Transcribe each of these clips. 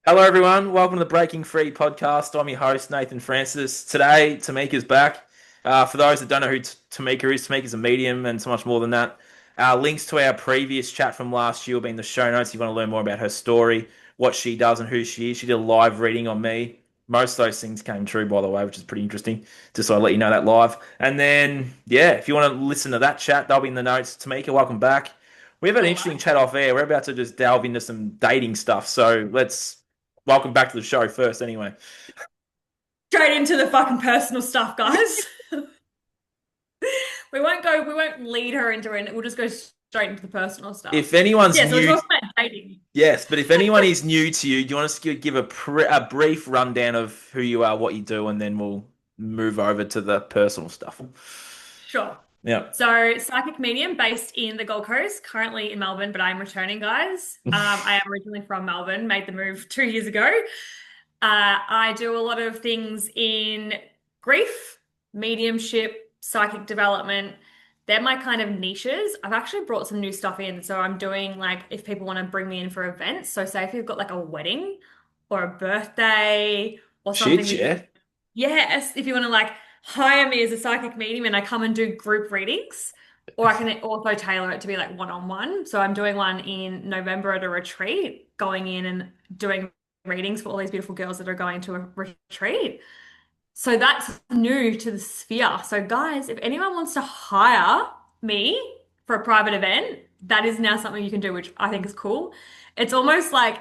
Hello, everyone. Welcome to the Breaking Free podcast. I'm your host, Nathan Francis. Today, Tamika's back. For those that don't know who Tamika is, Tamika's a medium and so much more than that. Links to our previous chat from last year will be in the show notes if you want to learn more about her story, what she does, and who she is. She did a live reading on me. Most of those things came true, by the way, which is pretty interesting. Just so I let you know that live. And then, yeah, if you want to listen to that chat, they'll be in the notes. Tamika, welcome back. We have an All interesting right. chat off air. We're about to just delve into some dating stuff. So let's welcome back to the show first, anyway. Straight into the fucking personal stuff, guys. We won't lead her into it. We'll just go straight into the personal stuff. If anyone's Yeah, so we're new, talking about dating. yes, but if anyone is new to you, do you want us to give a brief rundown of who you are, what you do, and then we'll move over to the personal stuff? Sure. Yeah. So, psychic medium based in the Gold Coast, currently in Melbourne, but I'm returning, guys. I am originally from Melbourne, made the move 2 years ago. I do a lot of things in grief, mediumship, psychic development. They're my kind of niches. I've actually brought some new stuff in. So I'm doing like if people want to bring me in for events. So say if you've got like a wedding or a birthday or something Shit, that you, yeah. yes, if you want to like hire me as a psychic medium and I come and do group readings, or I can also tailor it to be like one-on-one. So I'm doing one in November at a retreat, going in and doing readings for all these beautiful girls that are going to a retreat. So that's new to the sphere. So, guys, if anyone wants to hire me for a private event, that is now something you can do, which I think is cool. It's almost like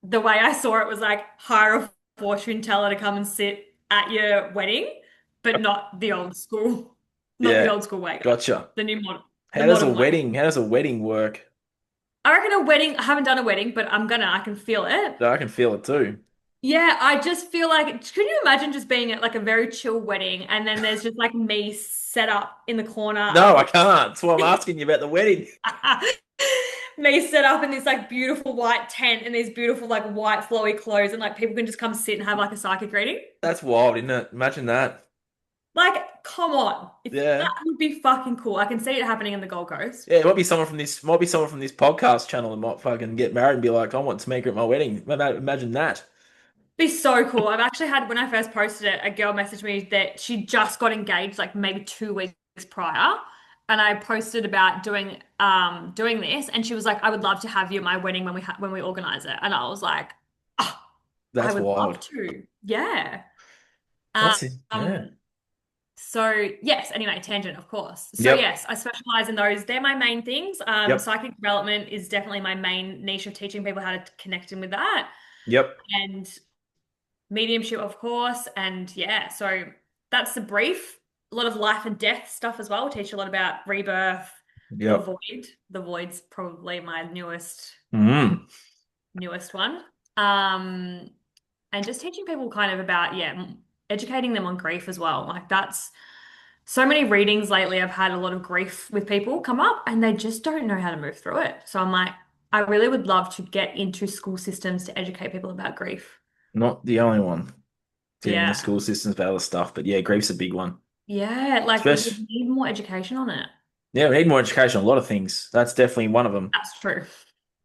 the way I saw it was like hire a fortune teller to come and sit at your wedding, but not the old school, not the Yeah. old school way, guys. Gotcha. The new modern, the How does a modern way. wedding, how does a wedding work? I reckon a wedding, I haven't done a wedding, but I can feel it. I can feel it too. Yeah, I just feel like, can you imagine just being at like a very chill wedding and then there's just like me set up in the corner, No, I can't. That's why I'm asking you about the wedding. me set up in this like beautiful white tent and these beautiful like white flowy clothes and like people can just come sit and have like a psychic reading? That's wild, isn't it? Imagine that. Like, come on. Yeah. That would be fucking cool. I can see it happening in the Gold Coast. Yeah, it might be someone from this podcast channel that might fucking get married and be like, I want Tamika at my wedding. Imagine that. Be so cool. I've actually had, when I first posted it, a girl messaged me that she just got engaged like maybe 2 weeks prior. And I posted about doing this, and she was like, "I would love to have you at my wedding when we organize it." And I was like, "Oh, I That's would love wild. to." Yeah. Um, That's it. Yeah. um, so yes, anyway, tangent, of course. So Yep. yes, I specialize in those. They're my main things. Yep. Psychic development is definitely my main niche of teaching people how to connect in with that. Yep. And mediumship, of course. And yeah, so that's the brief. A lot of life and death stuff as well. We teach a lot about rebirth, the Yep. void. The void's probably my Mm. newest one. Um, and just teaching people kind of about, yeah, educating them on grief as well. Like that's so many readings lately. I've had a lot of grief with people come up and they just don't know how to move through it. So I'm like, I really would love to get into school systems to educate people about grief. Not the only one getting the Yeah. school systems about other stuff, but yeah, grief's a big one. Yeah, like we Especially, need more education on it. yeah, we need more education on a lot of things. That's definitely one of them. That's true.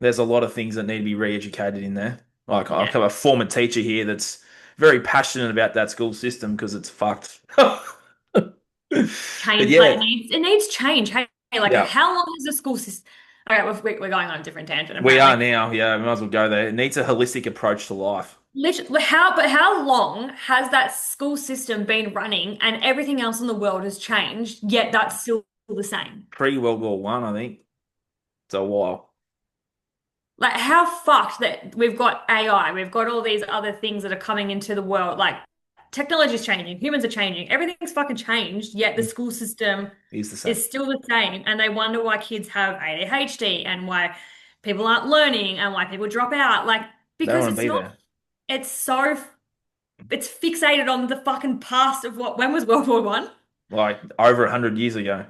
There's a lot of things that need to be re-educated in there. Like I Yeah. have a former teacher here that's very passionate about that school system because it's fucked. But Change, like yeah, it needs change. Hey, like yeah, how long has the school system? Okay, we're going on a different tangent we are apparently. now. Yeah, we might as well go there. It needs a holistic approach to life. Literally, but how long has that school system been running and everything else in the world has changed, yet that's still the same? Pre-World War One, I think. It's a while. Like how fucked that we've got AI, we've got all these other things that are coming into the world. Like technology is changing, humans are changing, everything's fucking changed, yet the school system It's the same. is still the same. And they wonder why kids have ADHD and why people aren't learning and why people drop out. Like, They don't because want to it's be not, there. it's so, it's fixated on the fucking past of when was World War One? Like over 100 years ago.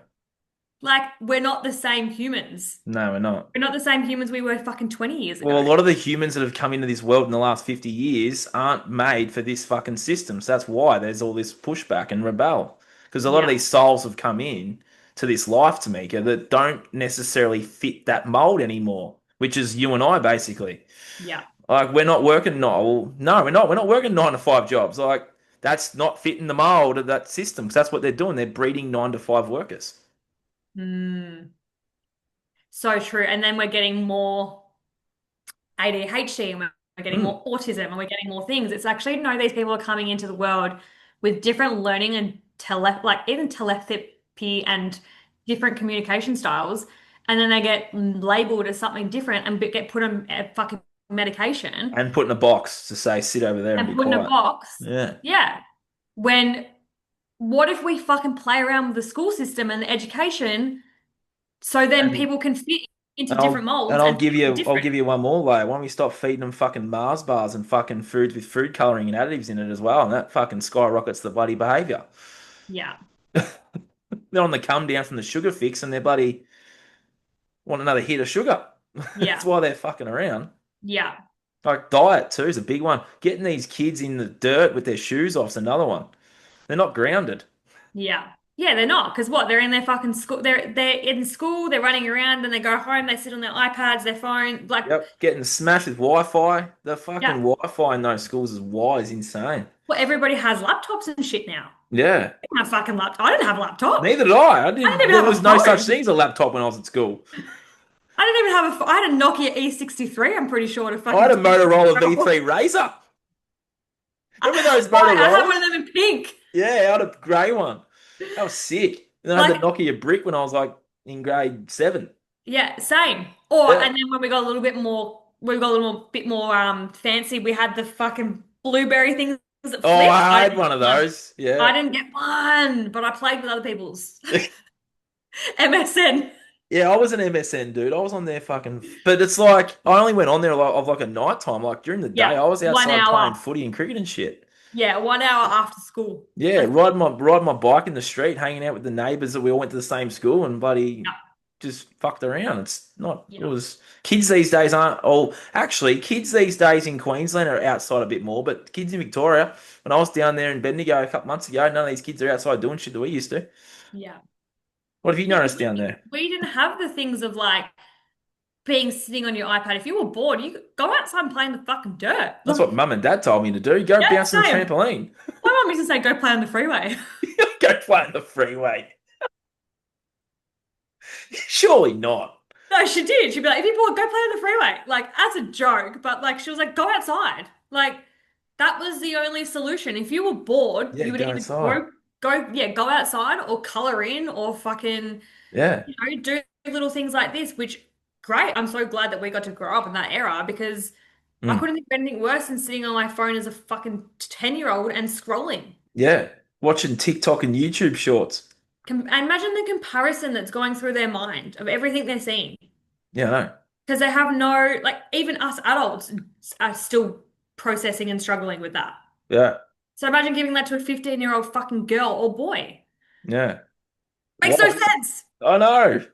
Like, we're not the same humans. No, we're not. We're not the same humans we were fucking 20 years Well, a ago. lot of the humans that have come into this world in the last 50 years aren't made for this fucking system. So that's why there's all this pushback and rebel. Because a lot of Yeah. these souls have come in to this life, Tamika, that don't necessarily fit that mold anymore, which is you and I, basically. Yeah. Like we're not working no, no, we're not. We're not working 9 to 5 jobs. Like that's not fitting the mold of that system. 'Cause that's what they're doing. They're breeding 9 to 5 workers. Hmm. So true. And then we're getting more ADHD and we're getting Mm. more autism and we're getting more things. It's actually no, these people are coming into the world with different learning and like even telepathy and different communication styles. And then they get labeled as something different and get put on a fucking medication And put in a box to say sit over there and be and put in a quiet. box. Yeah. Yeah. When what if we fucking play around with the school system and the education so then And people can fit into and different and molds and think I'll different? give you one more layer. Why don't we stop feeding them fucking Mars bars and fucking foods with food coloring and additives in it as well? And that fucking skyrockets the bloody behavior. Yeah. They're on the come down from the sugar fix and they're bloody want another hit of sugar. That's Yeah. why they're fucking around. Yeah. Like diet too is a big one. Getting these kids in the dirt with their shoes off is another one. They're not grounded. Yeah. Yeah, they're not. Because what? They're in their fucking school. They're in school, they're running around, then they go home, they sit on their iPads, their phone. Like, Yep. Getting smashed with Wi-Fi. The yeah. fucking Wi-Fi in those schools is wise, insane. Well, everybody has laptops and shit now. Yeah. I didn't have fucking laptop. I didn't have a laptop. Neither did I. I I didn't. didn't even There have was a no such phone. thing as a laptop when I was at school. I didn't even have a I had a Nokia E63, I'm pretty sure, to I had fucking a take Motorola control. V3 Razor. Remember those Right, I had one of Motorolas? them in pink. Yeah, I had a grey one. That was sick. And then I had Like, the Nokia brick when I was like in grade 7. yeah, same. Or Yeah. and then when we got a little bit more, we got a little bit more fancy. We had the fucking blueberry things that Oh, flip. I I had didn't one of get one. those. I Yeah. didn't get one, but I played with other people's MSN. Yeah, I was an MSN dude. I was on there fucking, but it's like I only went on there like of like a night time. Like during the day, Yeah, I was one outside playing hour. footy and cricket and shit. Yeah, 1 hour after school. Yeah, That's it. ride my bike in the street, hanging out with the neighbours that we all went to the same school and bloody Yeah, just fucked around. It's not. It yeah, was kids these days aren't. Oh, actually, kids these days in Queensland are outside a bit more, but kids in Victoria. When I was down there in Bendigo a couple months ago, none of these kids are outside doing shit that we used to. yeah. What have you Yeah, because noticed down there? we didn't have the things of like being sitting on your iPad. If you were bored, you could go outside and play in the fucking dirt. That's what Mum and Dad told me to do. Go Yeah, bounce on the same. trampoline. My mum used to say, go play on the freeway. Go play on the freeway. Surely not. No, she did. She'd be like, if you're bored, go play on the freeway. Like, as a joke, but like, she was like, go outside. Like, that was the only solution. If you were bored, Yeah, you would go either inside. go outside or color in or fucking, Yeah. do little things like this, which great. I'm so glad that we got to grow up in that era because I Mm. couldn't think of anything worse than sitting on my phone as a fucking 10-year-old and scrolling. Yeah. Watching TikTok and YouTube shorts. And imagine the comparison that's going through their mind of everything they're seeing. Yeah, I know. Because they have no, like, even us adults are still processing and struggling with that. Yeah. So imagine giving that to a 15-year-old fucking girl or boy. Yeah. Makes no Why? sense. I know.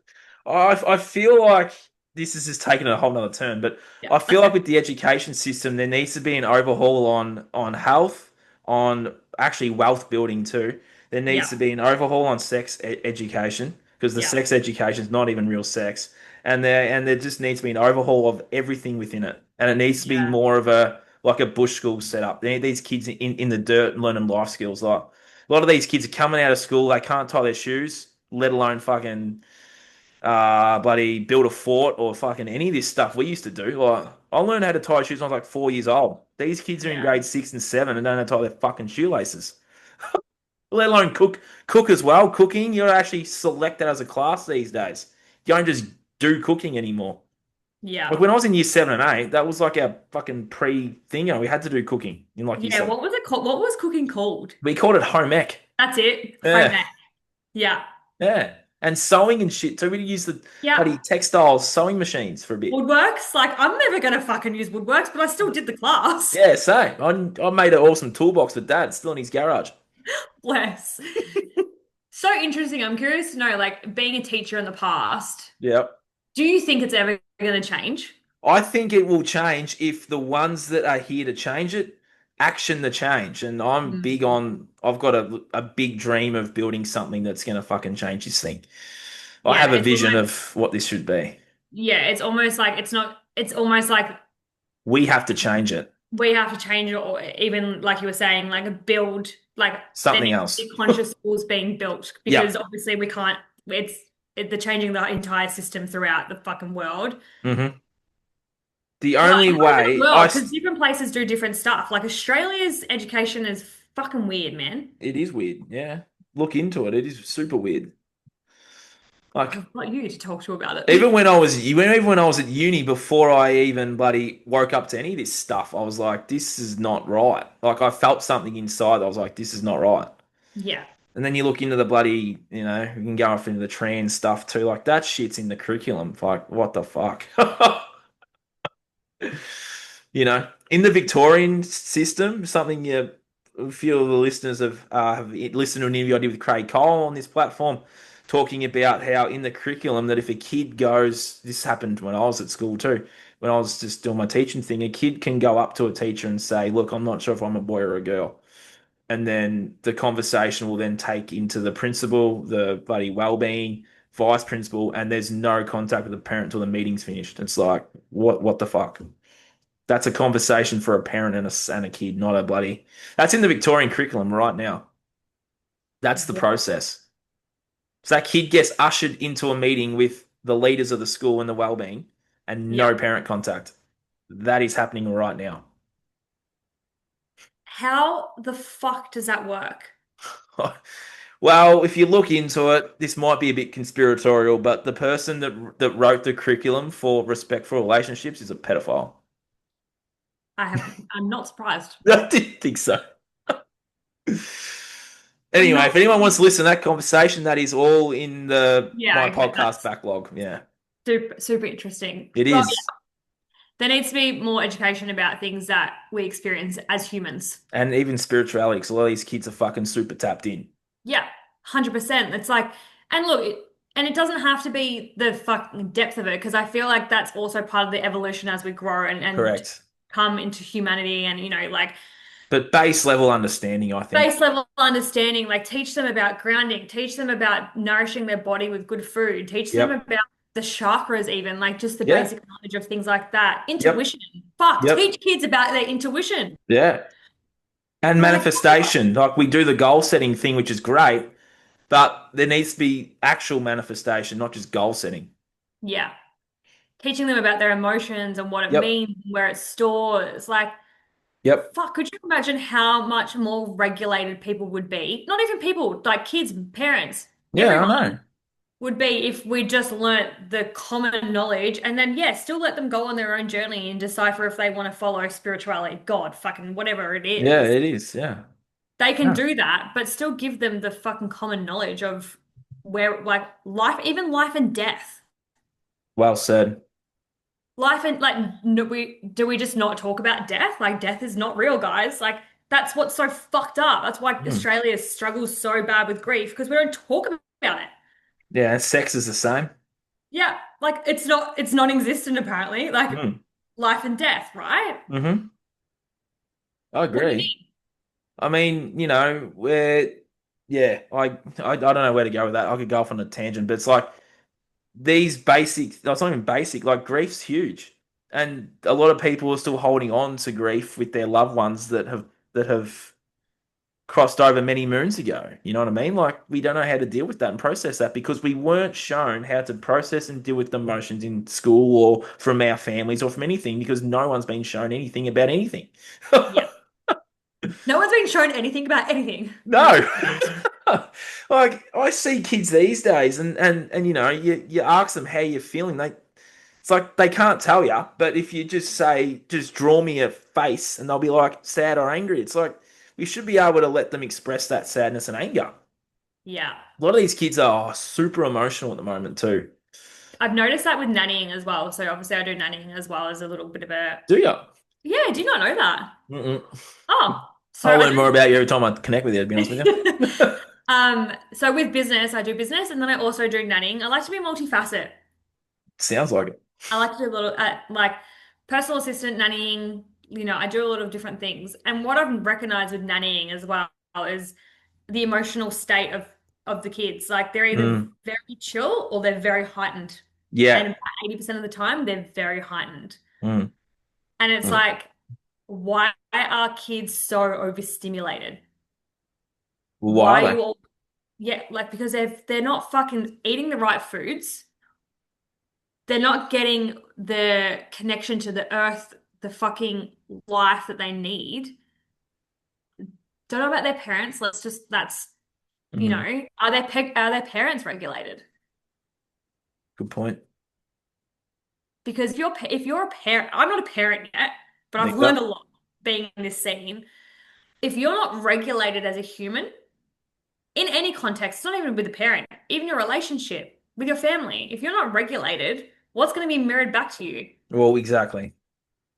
I feel like this is just taking a whole nother turn, but Yeah. I feel like with the education system, there needs to be an overhaul on health, on actually wealth building too. There needs Yeah. to be an overhaul on sex education because the Yeah. sex education is not even real sex, and there just needs to be an overhaul of everything within it, and it needs to be Yeah. more of a like a bush school setup. They need these kids in the dirt and learning life skills. Like a lot of these kids are coming out of school, they can't tie their shoes, let alone fucking bloody build a fort or fucking any of this stuff we used to do. Like, I learned how to tie shoes when I was like 4 years old. These kids are in Yeah. grade 6 and 7 and don't know how to tie their fucking shoelaces. Let alone cook as well. Cooking, you gotta actually select that as a class these days. You don't just do cooking anymore. Like Yeah. when I was in year 7 and 8, that was like our fucking pre-thing. We had to do cooking in like year Yeah. seven. What was it called? What was cooking called? We called it home ec. That's it. Home Yeah, ec. Yeah. yeah. And sewing and shit too. We use the Yeah. bloody textiles sewing machines for a bit. Woodworks. Like, I'm never going to fucking use woodworks, but I still did the class. Yeah, same. I made an awesome toolbox for Dad, still in his garage. Bless. So interesting. I'm curious to know, like, being a teacher in the past, Yep. do you think it's ever going to change? I think it will change if the ones that are here to change it action the change. And I'm big Mm. on, I've got a big dream of building something that's going to fucking change this thing. I Yeah, have a it's vision almost, of what this should be. yeah, it's almost like it's not, it's almost like We have to change it. We have to change it, or even like you were saying, like build, like there Something needs to else. be conscious schools being built because Yep. obviously we can't. They're changing the entire system throughout the fucking world. Hmm. The Well, only not even the way world, because different places do different stuff. Like Australia's education is fucking weird, man. it is weird. Yeah. Look into it. It is super weird. Like I've got you to talk to about it. even when I was at uni, before I even bloody woke up to any of this stuff, I was like, this is not right. Like I felt something inside. I was like, this is not right. Yeah. And then you look into the bloody, we can go off into the trans stuff too. Like that shit's in the curriculum. Like what the fuck? In the Victorian system, something a few of the listeners have listened to an interview I did with Craig Cole on this platform, talking about how in the curriculum that if a kid goes, this happened when I was at school too, when I was just doing my teaching thing, a kid can go up to a teacher and say, "Look, I'm not sure if I'm a boy or a girl." And then the conversation will then take into the principal, the bloody well-being, vice principal, and there's no contact with the parent till the meeting's finished. It's like, what the fuck? That's a conversation for a parent and a kid, not a bloody. That's in the Victorian curriculum right now. That's the What? process. So that kid gets ushered into a meeting with the leaders of the school and the well-being, and Yeah. no parent contact. That is happening right now. How the fuck does that work? Well, if you look into it, this might be a bit conspiratorial, but the person that wrote the curriculum for respectful relationships is a pedophile. I'm not surprised. I didn't think so. I'm Anyway, not, if anyone wants to listen to that conversation, that is all in the yeah, my okay, podcast that's backlog. Yeah, super, super interesting. it Well, is. yeah, there needs to be more education about things that we experience as humans. And even spirituality, because a lot of these kids are fucking super tapped in. Yeah, 100%. It's like, and look, and it doesn't have to be the fucking depth of it, because I feel like that's also part of the evolution as we grow and Correct. come into humanity and, like But base level understanding, I think. base level understanding, like teach them about grounding, teach them about nourishing their body with good food, teach them Yep. about the chakras, even like just the Yeah. basic knowledge of things like that. Yep. Intuition. Fuck, Yep. teach kids about their intuition. Yeah. And Like, manifestation. Like we do the goal setting thing, which is great, but there needs to be actual manifestation, not just goal setting. yeah. Teaching them about their emotions and what it Yep. means, where it stores. Like, Yep. fuck, could you imagine how much more regulated people would be? Not even people, like kids, parents, Yeah, I everyone know. would be if we just learnt the common knowledge and then, yeah, still let them go on their own journey and decipher if they want to follow spirituality, God, fucking whatever it Yeah, is. it is. Yeah. They can Yeah. do that, but still give them the fucking common knowledge of where, like, life, even life and death. Well said. Life and like no, we just not talk about death? Like death is not real, guys. Like that's what's so fucked up. That's why Hmm. Australia struggles so bad with grief because we don't talk about it. Yeah, and sex is the same. Yeah, like it's non-existent apparently. Like Hmm. life and death, right? Mm-hmm. I What do you agree. mean? I mean, yeah, I don't know where to go with that. I could go off on a tangent, but it's like these basic, no, it's not even basic, like grief's huge. And a lot of people are still holding on to grief with their loved ones that have crossed over many moons ago. You know what I mean? Like we don't know how to deal with that and process that because we weren't shown how to process and deal with the emotions in school or from our families or from anything because no one's been shown anything about anything. Yeah. No one's been shown anything about anything. No. Like I see kids these days and you ask them how you're feeling, it's like they can't tell you, but if you just say, just draw me a face and they'll be like sad or angry. It's like we should be able to let them express that sadness and anger. Yeah. A lot of these kids are super emotional at the moment too. I've noticed that with nannying as well. So obviously I do nannying as well as a little bit of a Do you? yeah, I did not know that. Mm-mm. Oh, so I'll I learn more about didn't you every time I connect with you, to be honest with you. So with business, I do business and then I also do nannying. I like to be multifaceted. Sounds like it. I like to do a little like personal assistant nannying, I do a lot of different things. And what I've recognized with nannying as well is the emotional state of the kids. Like they're either Mm. very chill or they're very heightened. And Yeah. about 80% of the time they're very heightened. Mm. And it's Mm. like, why are kids so overstimulated? Well, why Why are are you they? all, yeah, like because if they're not fucking eating the right foods, they're not getting the connection to the earth, the fucking life that they need. Don't know about their parents. That's, Mm. are their parents regulated? Good point. Because if you're a parent, I'm not a parent yet, but I've learned Neither. a lot being in this scene. If you're not regulated as a human in any context, it's not even with a parent, even your relationship with your family, if you're not regulated, what's going to be mirrored back to you? Well, exactly.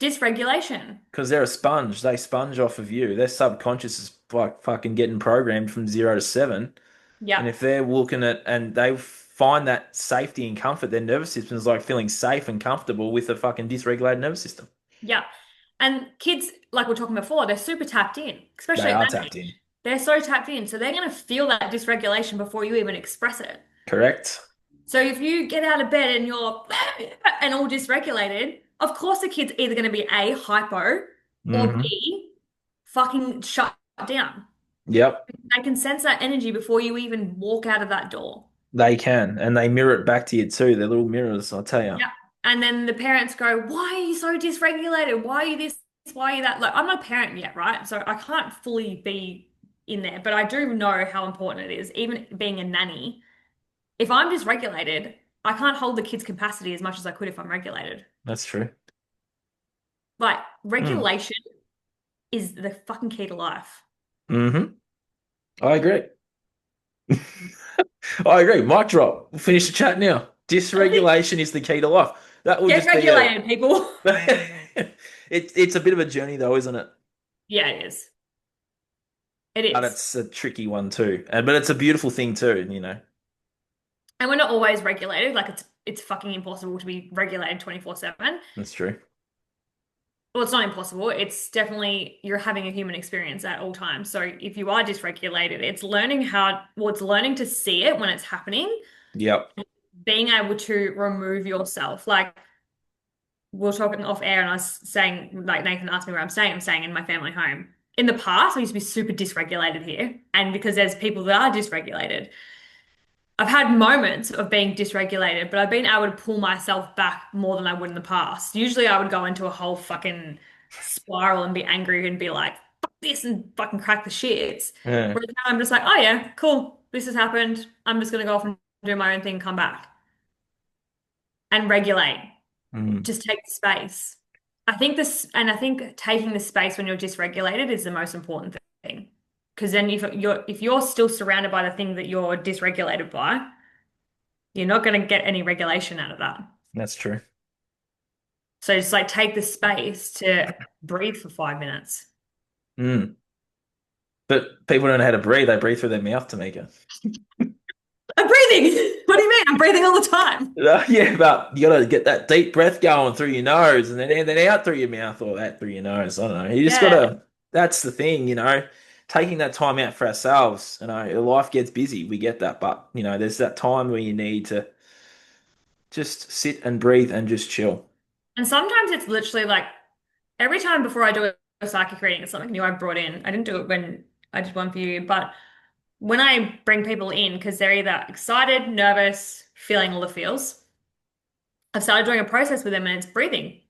Dysregulation. Because they're a sponge. They sponge off of you. Their subconscious is like fucking getting programmed from 0 to 7. And Yep. if they're looking at and they find that safety and comfort, their nervous system is like feeling safe and comfortable with a fucking dysregulated nervous system. Yep. And kids, like we are talking before, they're super tapped in, They especially at are that tapped in. age. They're so tapped in. So they're going to feel that dysregulation before you even express it. Correct? So if you get out of bed and you're and all dysregulated, of course the kid's either going to be A, hypo, or Hmm. B, fucking shut down. Yep. They can sense that energy before you even walk out of that door. They can. And they mirror it back to you too. They're little mirrors, I'll tell you. Yeah. And then the parents go, why are you so dysregulated? Why are you this? Why are you that? Like, I'm not a parent yet, right? So I can't fully be in there, but I do know how important it is. Even being a nanny, if I'm dysregulated, I can't hold the kid's capacity as much as I could if I'm regulated. That's true. Like, Mm. regulation is the fucking key to life. Hmm. I agree. I agree. Mic drop. We'll finish the chat now. I think Dysregulation is the key to life. That will get just be a regulated, people. it's a bit of a journey though, isn't it? Yeah, it is. It But is. it's a tricky one too. And but it's a beautiful thing too, you know. And we're not always regulated. Like it's fucking impossible to be regulated 24/7. That's true. Well, it's not impossible. It's definitely you're having a human experience at all times. So if you are dysregulated, it's learning to see it when it's happening, Yep. being able to remove yourself. Like we were talking off air and I was saying, like Nathan asked me where I'm staying in my family home. In the past, I used to be super dysregulated here. And because there's people that are dysregulated, I've had moments of being dysregulated, but I've been able to pull myself back more than I would in the past. Usually I would go into a whole fucking spiral and be angry and be like, fuck this and fucking crack the shits. Yeah. Whereas now I'm just like, oh yeah, cool. This has happened. I'm just gonna go off and do my own thing, come back and regulate. Mm. Just take the space. I think taking the space when you're dysregulated is the most important thing. Because then if you're still surrounded by the thing that you're dysregulated by, you're not going to get any regulation out of that. That's true. So just like take the space to breathe for 5 minutes. Mm. But people don't know how to breathe. They breathe through their mouth, Tamika. I'm breathing. What do you mean? I'm breathing all the time. Yeah, but you gotta get that deep breath going through your nose and then out through your mouth or that through your nose. I don't know. You just Yeah. gotta. That's the thing, you know. Taking that time out for ourselves. You know, life gets busy. We get that, but you know, there's that time where you need to just sit and breathe and just chill. And sometimes it's literally like every time before I do a psychic reading, it's something new I brought in. I didn't do it when I did one for you, but when I bring people in, because they're either excited, nervous, feeling all the feels, I've started doing a process with them and it's breathing.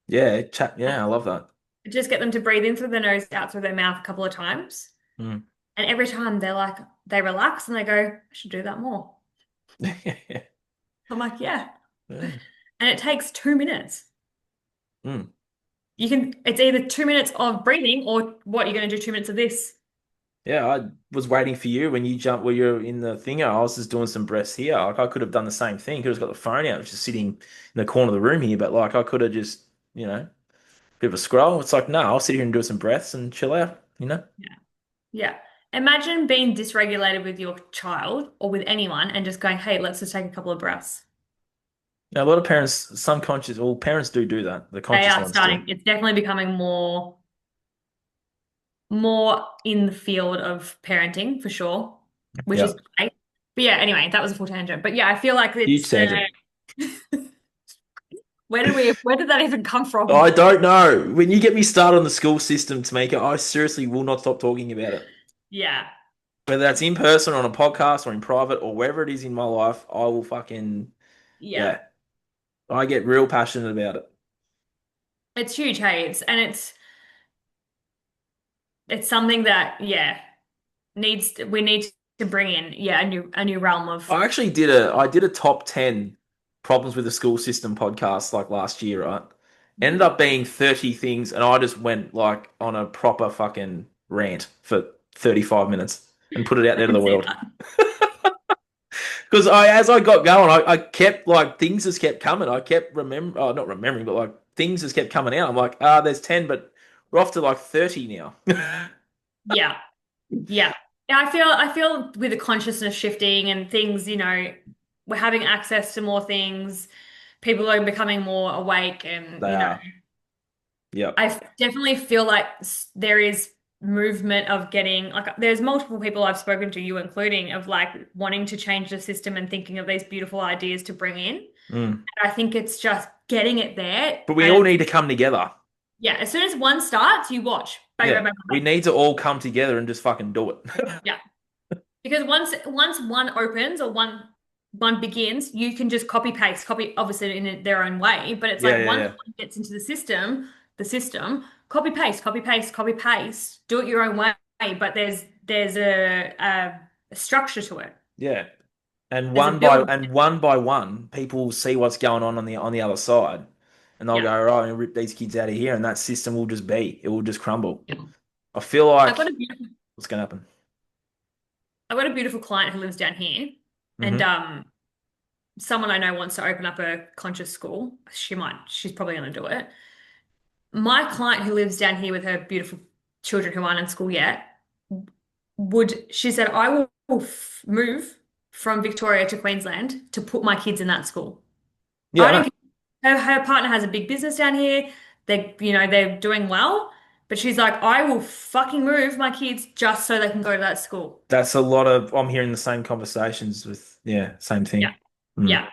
Yeah, chat. Yeah, I love that. Just get them to breathe in through their nose, out through their mouth a couple of times. Mm. And every time they relax and they go, I should do that more. I'm like, yeah. Yeah. And it takes 2 minutes. Mm. It's either 2 minutes of breathing or what, you're going to do 2 minutes of this. Yeah, I was waiting for you when you jumped where you're in the thing. I was just doing some breaths here. Like I could have done the same thing. Could have got the phone out, just sitting in the corner of the room here. But like I could have just, you know, bit of a scroll. It's like, no, I'll sit here and do some breaths and chill out, you know? Yeah. Yeah. Imagine being dysregulated with your child or with anyone and just going, hey, let's just take a couple of breaths. Now, a lot of parents, some conscious, well, parents do that. The They conscious are ones do. starting, it's definitely becoming more in the field of parenting for sure, which is Yeah. great. But yeah, anyway, that was a full tangent. But yeah, I feel like Huge tangent. Where did that even come I from? don't know. When you get me started on the school system, Tamika, I seriously will not stop talking about it. Yeah. Whether that's in person, on a podcast, or in private, or wherever it is in my life, I will fucking, Yeah. yeah, I get real passionate about it. It's huge, hey. It's something that, yeah, we need to bring in, yeah, a new realm of. I did a top 10 problems with the school system podcast like last year, right? Ended Mhm. up being 30 things, and I just went like on a proper fucking rant for 35 minutes and put it out I there to can the see world. that. Because as I got going, I kept like things just kept coming. I kept not remembering, but like things just kept coming out. I'm like, there's 10, but we're off to like 30 now. Yeah. Yeah. Yeah, I feel with the consciousness shifting and things, we're having access to more things. People are becoming more awake and, They are. Yep. I definitely feel like there is movement of getting like there's multiple people I've spoken to, you including, of like wanting to change the system and thinking of these beautiful ideas to bring in. And Mm. I think it's just getting it there. But we And all it's, need to come together. yeah, as soon as one starts, you watch. Bang, bang, Yeah. bang, We bang. need to all come together and just fucking do it. Yeah. Because once one opens or one begins, you can just copy obviously in their own way. But it's Yeah, like yeah, once yeah. one gets into the system, copy paste, copy paste, copy paste, do it your own way. But there's a structure to it. Yeah. And There's a build. one by one, people will see what's going on the other side. And they'll Yeah. go, right, and rip these kids out of here, and that system will just be. It will just crumble. I feel I've like got a beautiful what's gonna happen? I've got a beautiful client who lives down here, and Hmm. someone I know wants to open up a conscious school. She's probably going to do it. My client who lives down here with her beautiful children who aren't in school yet, she said, I will move from Victoria to Queensland to put my kids in that school. Yeah, I I don't know. care. Her partner has a big business down here. They're doing well. But she's like, I will fucking move my kids just so they can go to that school. That's a lot of. I'm hearing the same conversations with. Yeah, same Yeah. thing. Mm. Yeah.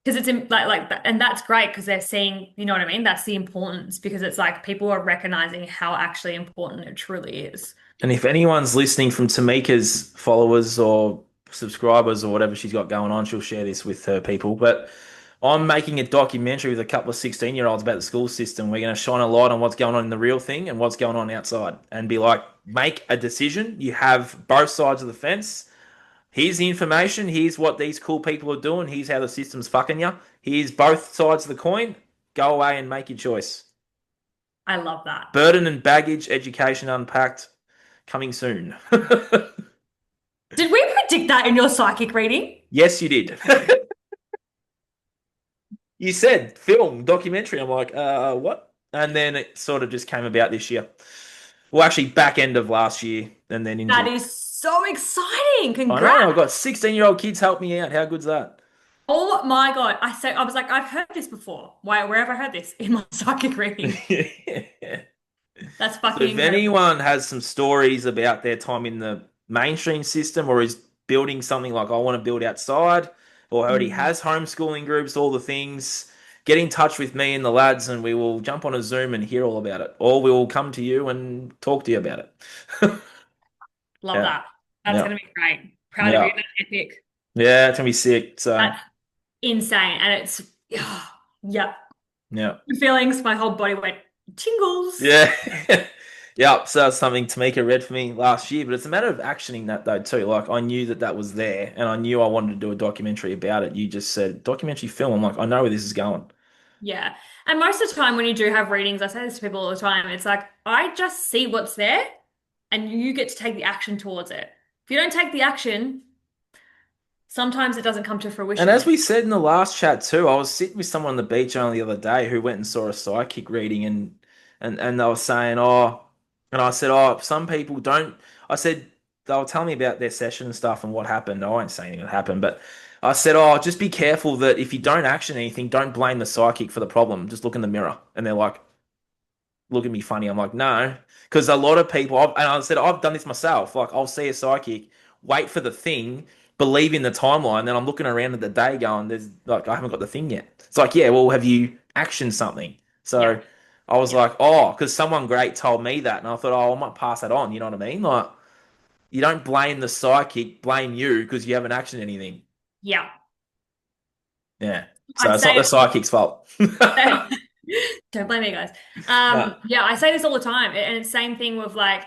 Because it's in, like that, and that's great because they're seeing, you know what I mean? That's the importance because it's like people are recognizing how actually important it truly is. And if anyone's listening from Tamika's followers or subscribers or whatever she's got going on, she'll share this with her people. But I'm making a documentary with a couple of 16-year-olds about the school system. We're going to shine a light on what's going on in the real thing and what's going on outside and be like, make a decision. You have both sides of the fence. Here's the information. Here's what these cool people are doing. Here's how the system's fucking you. Here's both sides of the coin. Go away and make your choice. I love that. Burden and baggage, education unpacked, coming soon. Did we predict that in your psychic reading? Yes, you did. You said film, documentary. I'm like, what? And then it sort of just came about this year. Well, actually, back end of last year, and then That into. is so exciting. I know, I've Congrats. got 16-year-old kids help me out. How good's that? Oh my God. I was like, I've heard this before. Where have I heard this? In my psychic reading. That's So fucking if incredible. anyone has some stories about their time in the mainstream system or is building something like I want to build outside or already Mm. has homeschooling groups, all the things, get in touch with me and the lads and we will jump on a Zoom and hear all about it. Or we will come to you and talk to you about it. Love Yeah. that. That's Yeah. going to be great. Proud of Yeah. you. That's epic. Yeah, it's gonna be sick. So That's insane. And it's, yeah. yeah. Feelings, my whole body went tingles. Yeah. Yeah, so that's something Tamika read for me last year, but it's a matter of actioning that though too. Like I knew that that was there, and I knew I wanted to do a documentary about it. You just said documentary film. I'm like, I know where this is going. Yeah. And most of the time when you do have readings, I say this to people all the time, it's like I just see what's there and you get to take the action towards it. If you don't take the action, sometimes it doesn't come to And as fruition. we said in the last chat too, I was sitting with someone on the beach only the other day who went and saw a psychic reading, and they were saying, oh, and I said, oh, some people don't. I said they were telling me about their session and stuff and what happened. I won't say anything that happened, but I said, oh, just be careful that if you don't action anything, don't blame the psychic for the problem. Just look in the mirror. And they're like, look at me funny. I'm like, no, because a lot of people, and I said, I've done this myself. Like, I'll see a psychic, wait for the thing, believe in the timeline, then I'm looking around at the day going, there's like, I haven't got the thing yet. It's like, yeah, well, have you action something. Yeah. So I was Yeah. like, oh, because someone great told me that, and I thought, oh, I might pass that on. You know what I mean? Like, you don't blame the psychic, blame you because you haven't actioned anything. Yeah. Yeah. I So it's not say the psychic's fault. don't blame me, guys. No, Yeah, I say this all the time, and it's same thing with like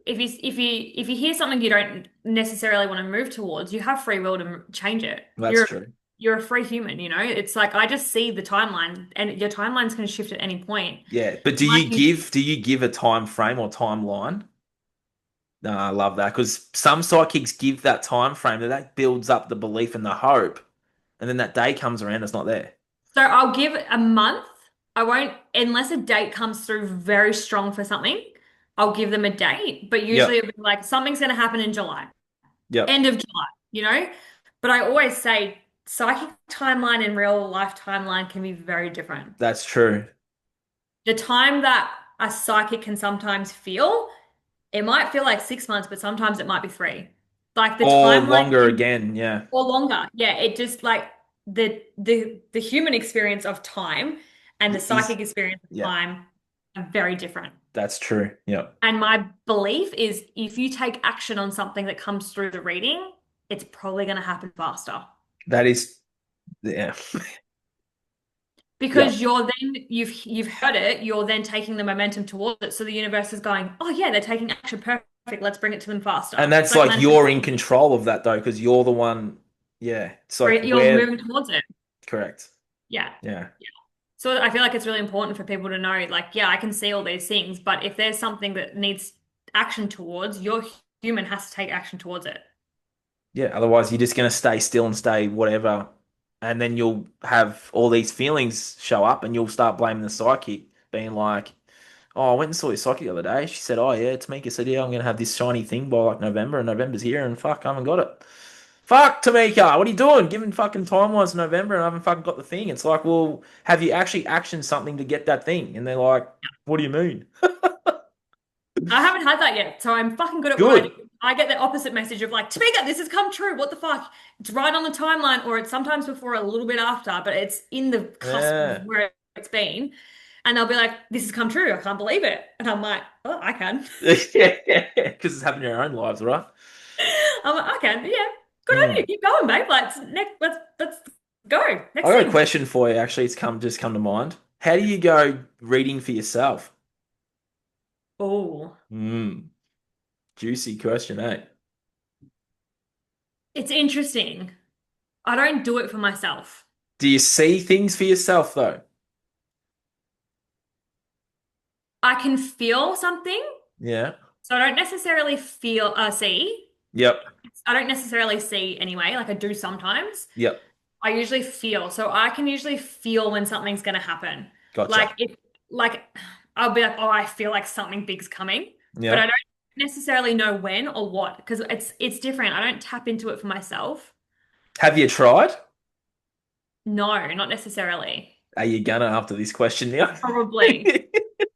if you hear something you don't necessarily want to move towards, you have free will to change it. that's true. You're a free human, you know? It's like I just see the timeline and your timeline's going to shift at any point. Yeah, but Like you do you give a time frame or timeline? No, I love that because some psychics give that time frame that builds up the belief and the hope, and then that day comes around, it's not there. So I'll give it a month. I won't unless a date comes through very strong for something, I'll give them a date, but usually Yep. it'll be like something's going to happen in July, Yep. end of July, you know? But I always say psychic timeline and real life timeline can be very different. That's true. The time that a psychic can sometimes feel, it might feel like 6 months, but sometimes it might be three. Like the Or timeline longer can, again. Yeah. or longer. Yeah, it just like the human experience of time and the Is psychic experience of yeah, time are very different. that's true. Yep. And my belief is if you take action on something that comes through the reading, it's probably going to happen faster. That is yeah. Because Yep. you're then you've heard it, you're then taking the momentum towards it. So the universe is going, oh yeah, they're taking action. Perfect. Let's bring it to them And faster. It's that's like like you're in manifestation. control of that though, because you're the one. Yeah. It's like You're we're moving towards it. correct. Yeah. Yeah. So I feel like it's really important for people to know, like, yeah, I can see all these things, but if there's something that needs action towards, your human has to take action towards it. Yeah. Otherwise, you're just gonna stay still and stay whatever, and then you'll have all these feelings show up, and you'll start blaming the psychic, being like, "Oh, I went and saw your psychic the other day. She said, oh yeah, Tamika said, yeah, I'm gonna have this shiny thing by like November, and November's here, and fuck, I haven't got it. Fuck, Tamika, what are you doing? Giving fucking timelines to November, and I haven't fucking got the thing. It's like, well, have you actually actioned something to get that thing? And they're like, what do you mean? I haven't had that yet, so I'm fucking good at what I do. Good. I get the opposite message of like, Tamika, this has come true. What the fuck? It's right on the timeline, or it's sometimes before, a little bit after, but it's in the cusp of Yeah. where it's been. And they'll be like, this has come true. I can't believe it. And I'm like, oh, I can. Yeah, because it's happened in our own lives, right? I'm like, I can. Yeah, good on you. Hmm. Keep going, babe. Like, next, let's go. I Next got a thing. question for you. Actually, it's come to mind. How do you go reading for yourself? Oh, Hmm. Juicy question, eh? it's interesting. I don't do it for myself. Do you see things for yourself though? I can feel something, Yeah. so I don't necessarily see. Yep. I don't necessarily see anyway. Like I do sometimes. Yep. I usually feel. So I can usually feel when something's going to happen. Like Gotcha. if, like, I'll be like, oh, I feel like something big's coming, but I Yep. don't necessarily know when or what because it's different. I don't tap into it for myself. Have you tried? No, not necessarily. Are you gonna after this question now? Probably.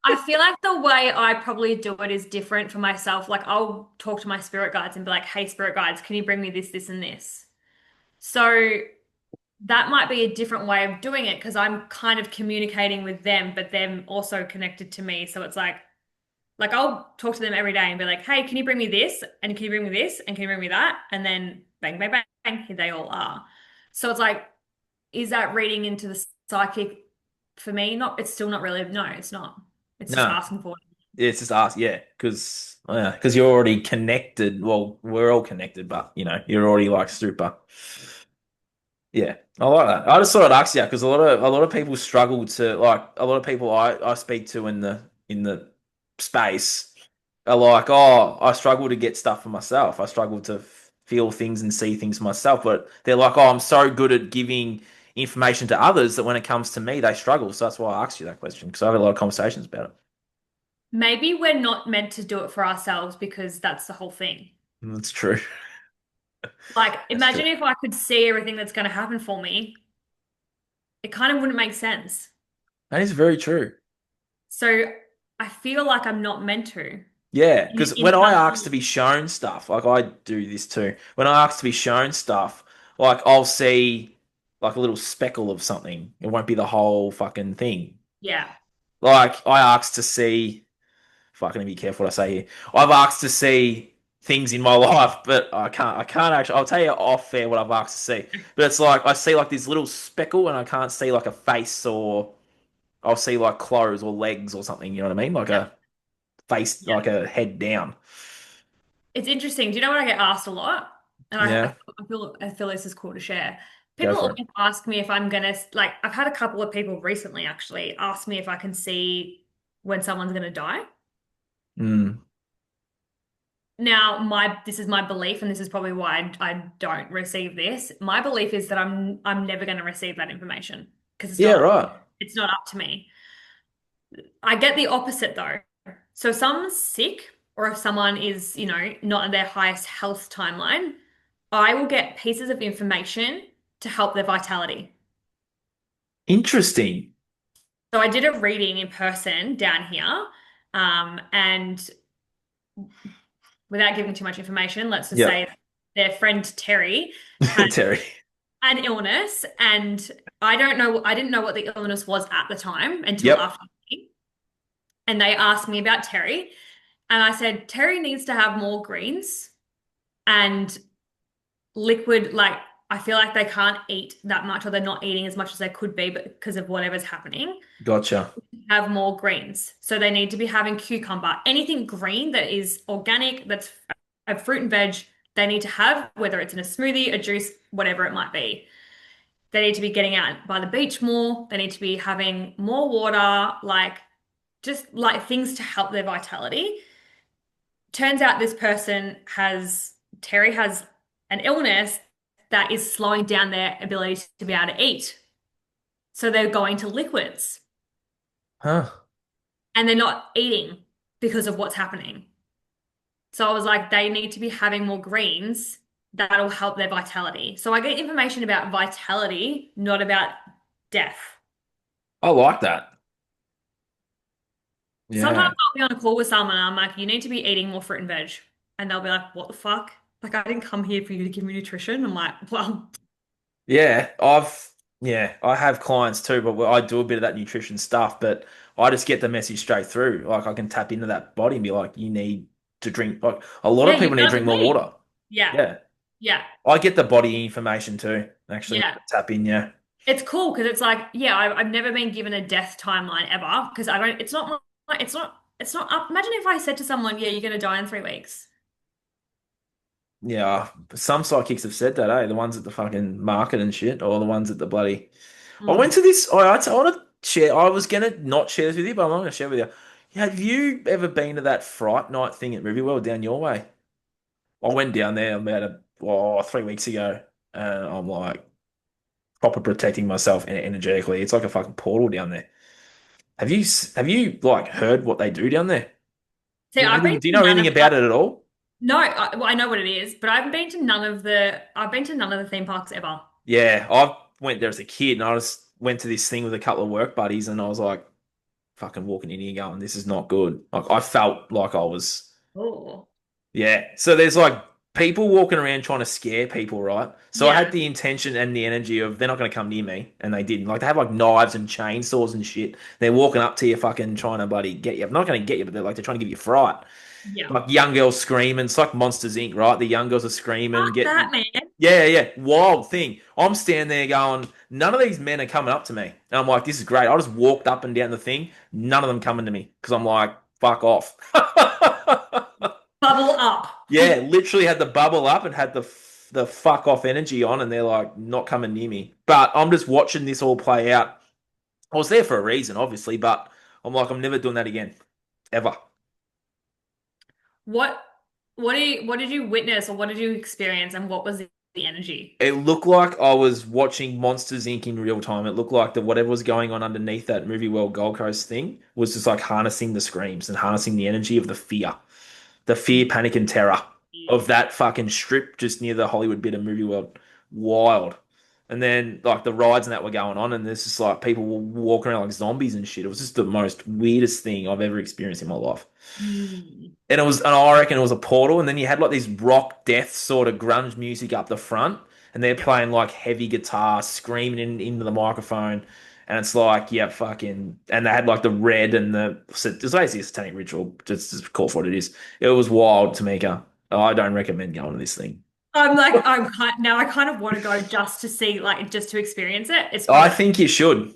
I feel like the way I probably do it is different for myself. Like I'll talk to my spirit guides and be like, hey, spirit guides, can you bring me this, this, and this? So that might be a different way of doing it because I'm kind of communicating with them, but them also connected to me. So it's like I'll talk to them every day and be like, hey, can you bring me this? And can you bring me this? And can you bring me that? And then bang, bang, bang, here they all are. So it's like, is that reading into the psychic for me? Not, it's still not really, no, it's not. It's just No, asking for it. it's just ask, because you're already connected. Well, we're all connected, but you're already like super. Yeah, I like that. I just thought I'd ask you because a lot of people struggle to like a lot of people I speak to in the space are like, oh, I struggle to get stuff for myself. I struggle to feel things and see things myself. But they're like, oh, I'm so good at giving information to others that when it comes to me, they struggle. So that's why I asked you that question because I have a lot of conversations about it. Maybe we're not meant to do it for ourselves because that's the whole thing. That's true. Like, That's true. imagine if I could see everything that's going to happen for me, it kind of wouldn't make sense. That is very true. So I feel like I'm not meant to Yeah, because in when I some ask to form. be shown stuff, like I do this too. When I ask to be shown stuff, like I'll see. like a little speckle of something. It won't be the whole fucking thing. Yeah. Like I asked to see. Fucking be careful what I say here. I've asked to see things in my life, but I can't. I can't actually. I'll tell you off air what I've asked to see. But it's like I see like this little speckle, and I can't see like a face, or I'll see like clothes or legs or something. You know what I mean? Like Yeah. a face, Yeah. like a head down. It's interesting. Do you know what I get asked a lot? And Yeah, I feel this is cool to share. go People for it. always ask me if I'm gonna like I've had a couple of people recently actually ask me if I can see when someone's gonna die. Mm. Now, my this is my belief, and this is probably why I don't receive this. My belief is that I'm never going to receive that information because Yeah, right. it's not up to me. I get the opposite though. So if someone's sick or if someone is, not in their highest health timeline, I will get pieces of information to help their vitality. Interesting. So I did a reading in person down here, and without giving too much information, let's just say Yep. their friend Terry had Terry. an illness, and I didn't know what the illness was at the time until Yep. after. And they asked me about Terry, and I said, Terry needs to have more greens and liquid. Like, I feel like they can't eat that much, or they're not eating as much as they could be, but because of whatever's happening, Gotcha. have more greens. So they need to be having cucumber, anything green that is organic, that's a fruit and veg, they need to have, whether it's in a smoothie, a juice, whatever it might be. They need to be getting out by the beach more. They need to be having more water, like just like things to help their vitality. Turns out Terry has an illness that is slowing down their ability to be able to eat. So they're going to liquids Huh. and they're not eating because of what's happening. So I was like, they need to be having more greens that'll help their vitality. So I get information about vitality, not about death. I like that. Sometimes Yeah. I'll be on a call with someone and I'm like, you need to be eating more fruit and veg. And they'll be like, what the fuck? Like, I didn't come here for you to give me nutrition. I'm like, well, Yeah, I have clients too, but I do a bit of that nutrition stuff, but I just get the message straight through. Like I can tap into that body and be like, you need to drink. Like a lot yeah, of you people need to gotta drink more sleep. water. Yeah, Yeah, yeah, I get the body information too. Actually, yeah. tap in. Yeah, It's cool because it's like, yeah, I've never been given a death timeline ever because I don't, it's not up. Imagine if I said to someone, yeah, you're going to die in 3 weeks. yeah. Some psychics have said that, eh? The ones at the fucking market and shit, or the ones at the bloody. I went Mm. to this. I want to share. I was gonna not share this with you, but I'm not gonna share with you. Have you ever been to that fright night thing at Riverwell down your way? I went down there about 3 weeks ago, and I'm like proper protecting myself energetically. It's like a fucking portal down there. Have you like heard what they do down there? See, I've been Do you to know none anything of, about it at all? no, well, I know what it is, but I've been to none of the theme parks ever. Yeah, I went there as a kid, and I just went to this thing with a couple of work buddies, and I was like fucking walking in here going, this is not good. Like I felt like I was. Oh, Yeah. So there's like people walking around trying to scare people, right? So I had yeah, the intention and the energy of they're not going to come near me, and they didn't. Like they have like knives and chainsaws and shit. They're walking up to you, fucking trying to bloody get you. I'm not going to get you, but they're trying to give you fright. yeah. Like young girls screaming. It's like Monsters Inc., right? The young girls are screaming, Fuck getting. that, man. Yeah, yeah, wild thing. I'm standing there going, none of these men are coming up to me, and I'm like, this is great. I just walked up and down the thing, none of them coming to me because I'm like, fuck off. Bubble up. Yeah, literally had the bubble up and had the fuck off energy on, and they're like not coming near me. But I'm just watching this all play out. I was there for a reason, obviously, but I'm like, I'm never doing that again, ever. What what did you witness or what did you experience and what was the energy? It looked like I was watching Monsters Inc. in real time. It looked like that whatever was going on underneath that Movie World Gold Coast thing was just like harnessing the screams and harnessing the energy of the fear, panic, and terror of that fucking strip just near the Hollywood bit of Movie World. Wild. And then like the rides and that were going on, and there's just like people were walking around like zombies and shit. It was just the most weirdest thing I've ever experienced in my life. Mm. And I reckon it was a portal, and then you had like these rock death sort of grunge music up the front, and they're playing like heavy guitar, screaming into the microphone, and it's like, yeah, fucking, and they had like the red and the, so it's basically a satanic ritual, just call for what it is. It was wild, Tamika. I don't recommend going to this thing. now I kind of want to go just to see, like, just to experience it. It's I probably think you should.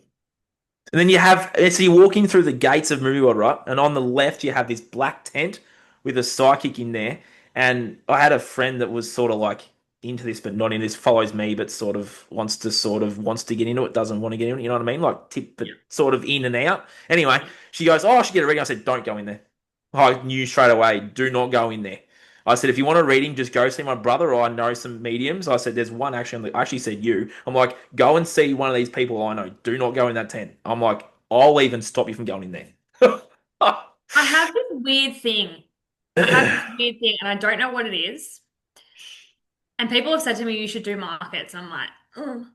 And then you have, so you're walking through the gates of Movie World, right? And on the left, you have this black tent with a psychic in there. And I had a friend that was sort of like into this, but not in this, follows me, but wants to get into it, doesn't want to get into it. You know what I mean? Like tip, but sort of in and out. Anyway, she goes, "Oh, I should get a reading." I said, "Don't go in there." I knew straight away, do not go in there. I said, if you want a reading, just go see my brother, or I know some mediums. I said, there's one actually, I actually said you. I'm like, go and see one of these people I know. Do not go in that tent. I'm like, I'll even stop you from going in there. I have this weird thing. I have this weird thing, and I don't know what it is. And people have said to me, you should do markets. I'm like, "Ugh."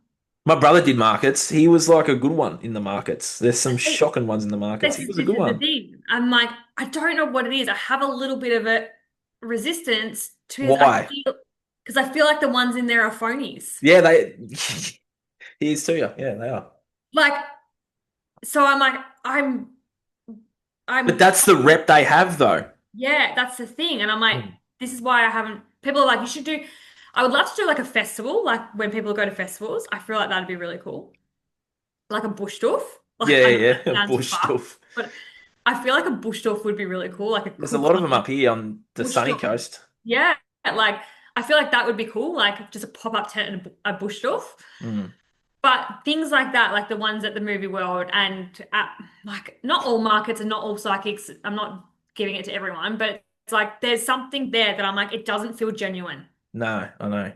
My brother did markets. He was like a good one in the markets. There's some See, shocking ones in the markets. He was a this good is the one. thing. I'm like, I don't know what it is. I have a little bit of a resistance to, Why? because I feel like the ones in there are phonies. Yeah, they. He is too. Yeah, they are. Like, so I'm like, But I'm that's the rep they have, though. yeah, that's the thing. And I'm like, Hmm. this is why I haven't. People are like, you should do. I would love to do like a festival, like when people go to festivals. I feel like that'd be really cool. Like a bush doof. Like, Yeah, I know yeah, that yeah. sounds Bush fucked, stuff. but I feel like a bush doof would be really cool. Like a There's a lot cooked of them up lunch here on the bush sunny doof. coast. Yeah, like I feel like that would be cool. Like just a pop-up tent and a bush doof. Mm. But things like that, like the ones at the movie world, and like not all markets and not all psychics, I'm not giving it to everyone, but it's like there's something there that I'm like, it doesn't feel genuine. No, I know.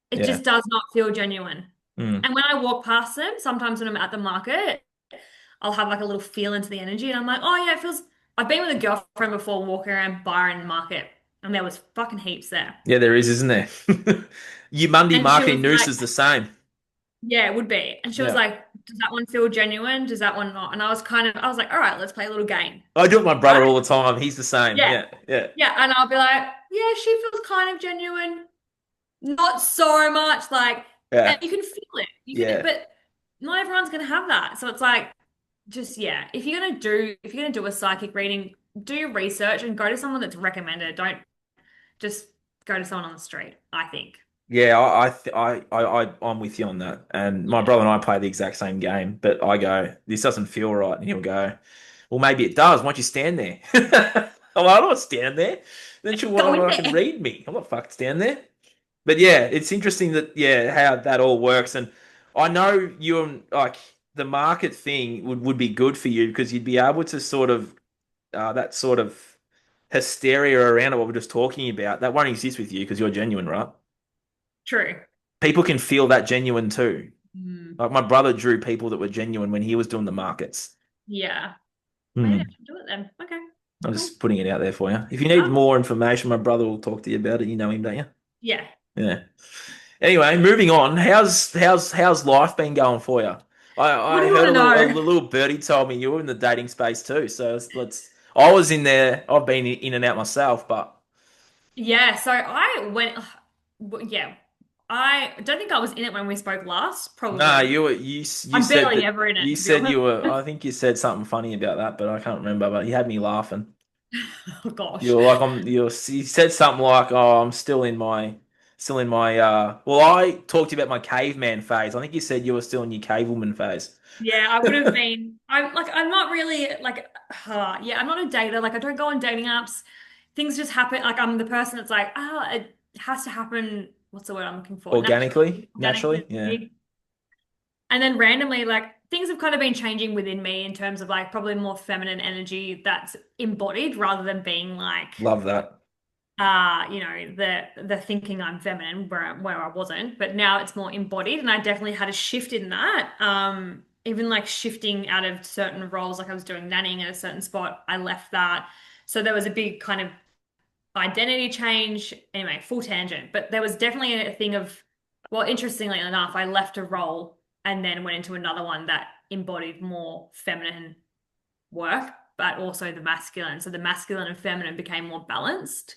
It Yeah. just does not feel genuine. Mm. And when I walk past them, sometimes when I'm at the market, I'll have like a little feel into the energy, and I'm like, oh yeah, it feels. I've been with a girlfriend before walking around Byron Market, and there was fucking heaps there. Yeah, there is, isn't there? Your Monday And she marketing was noose like, is the same. yeah, it would be. And she was Yeah. like, does that one feel genuine? Does that one not? And I was like, all right, let's play a little game. I do it with my Right? brother all the time. He's the same. Yeah. Yeah, yeah, Yeah. And I'll be like, yeah, she feels kind of genuine. Not so much. Like, and yeah, you can feel it. You can, yeah. but not everyone's gonna have that. So it's like, just yeah, if you're gonna do a psychic reading, do your research and go to someone that's recommended. Don't just go to someone on the street, I think. Yeah, I'm with you on that. And my Yeah. brother and I play the exact same game, but I go, this doesn't feel right. And he'll go, well, maybe it does. Why don't you stand there? I'm like, I don't want to stand there. Then she'll want Go in to fucking there. read me. I'm not fucking stand there. But yeah, it's interesting that, yeah, how that all works. And I know you and like the market thing would be good for you because you'd be able to sort of, that sort of hysteria around it, what we're just talking about, that won't exist with you because you're genuine, right? True. People can feel that genuine too. Mm. Like my brother drew people that were genuine when he was doing the markets. Yeah. Maybe I Hmm. should do it then. Okay. I'm Cool. just putting it out there for you. If you need Oh, more information, my brother will talk to you about it. You know him, don't you? yeah. Yeah. Anyway, moving on. How's life been going for you? What I do you heard want a to little know? birdie told me you were in the dating space too. So let's. I was in there. I've been in and out myself, but Yeah, so I went, yeah, I don't think I was in it when we spoke last. nah, Probably. you I'm said barely that ever in it, you to be said honest. you were. I think you said something funny about that, but I can't remember. But you had me laughing. Oh gosh. You're like you said something like, "Oh, I'm still in my." Well, I talked to you about my caveman phase. I think you said you were still in your cavewoman phase. Yeah, I would have been. I'm not really like, yeah, I'm not a dater. Like, I don't go on dating apps. Things just happen. Like, I'm the person that's like, it has to happen. What's the word I'm looking for? Organically, Naturally, naturally, yeah. organically. And then randomly, like things have kind of been changing within me in terms of like probably more feminine energy that's embodied rather than being like Love that. the thinking I'm feminine where I wasn't, but now it's more embodied and I definitely had a shift in that. Even like shifting out of certain roles, like I was doing nannying at a certain spot, I left that. So there was a big kind of identity change. Anyway, full tangent, but there was definitely a thing of, well, interestingly enough, I left a role and then went into another one that embodied more feminine work, but also the masculine. So the masculine and feminine became more balanced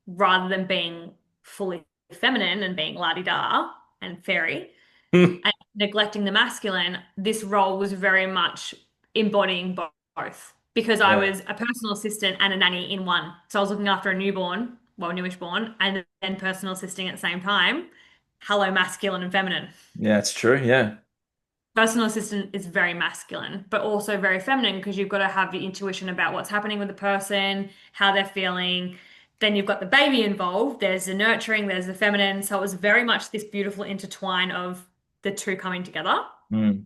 rather than being fully feminine and being la-di-da and fairy Hmm. and neglecting the masculine, this role was very much embodying both because I Yeah. was a personal assistant and a nanny in one. So I was looking after a newborn, well, newish born, and then personal assisting at the same time. Hello, masculine and feminine. Yeah, it's true. Yeah. Personal assistant is very masculine, but also very feminine because you've got to have the intuition about what's happening with the person, how they're feeling. Then you've got the baby involved. There's the nurturing, there's the feminine. So it was very much this beautiful intertwine of the two coming together Mm.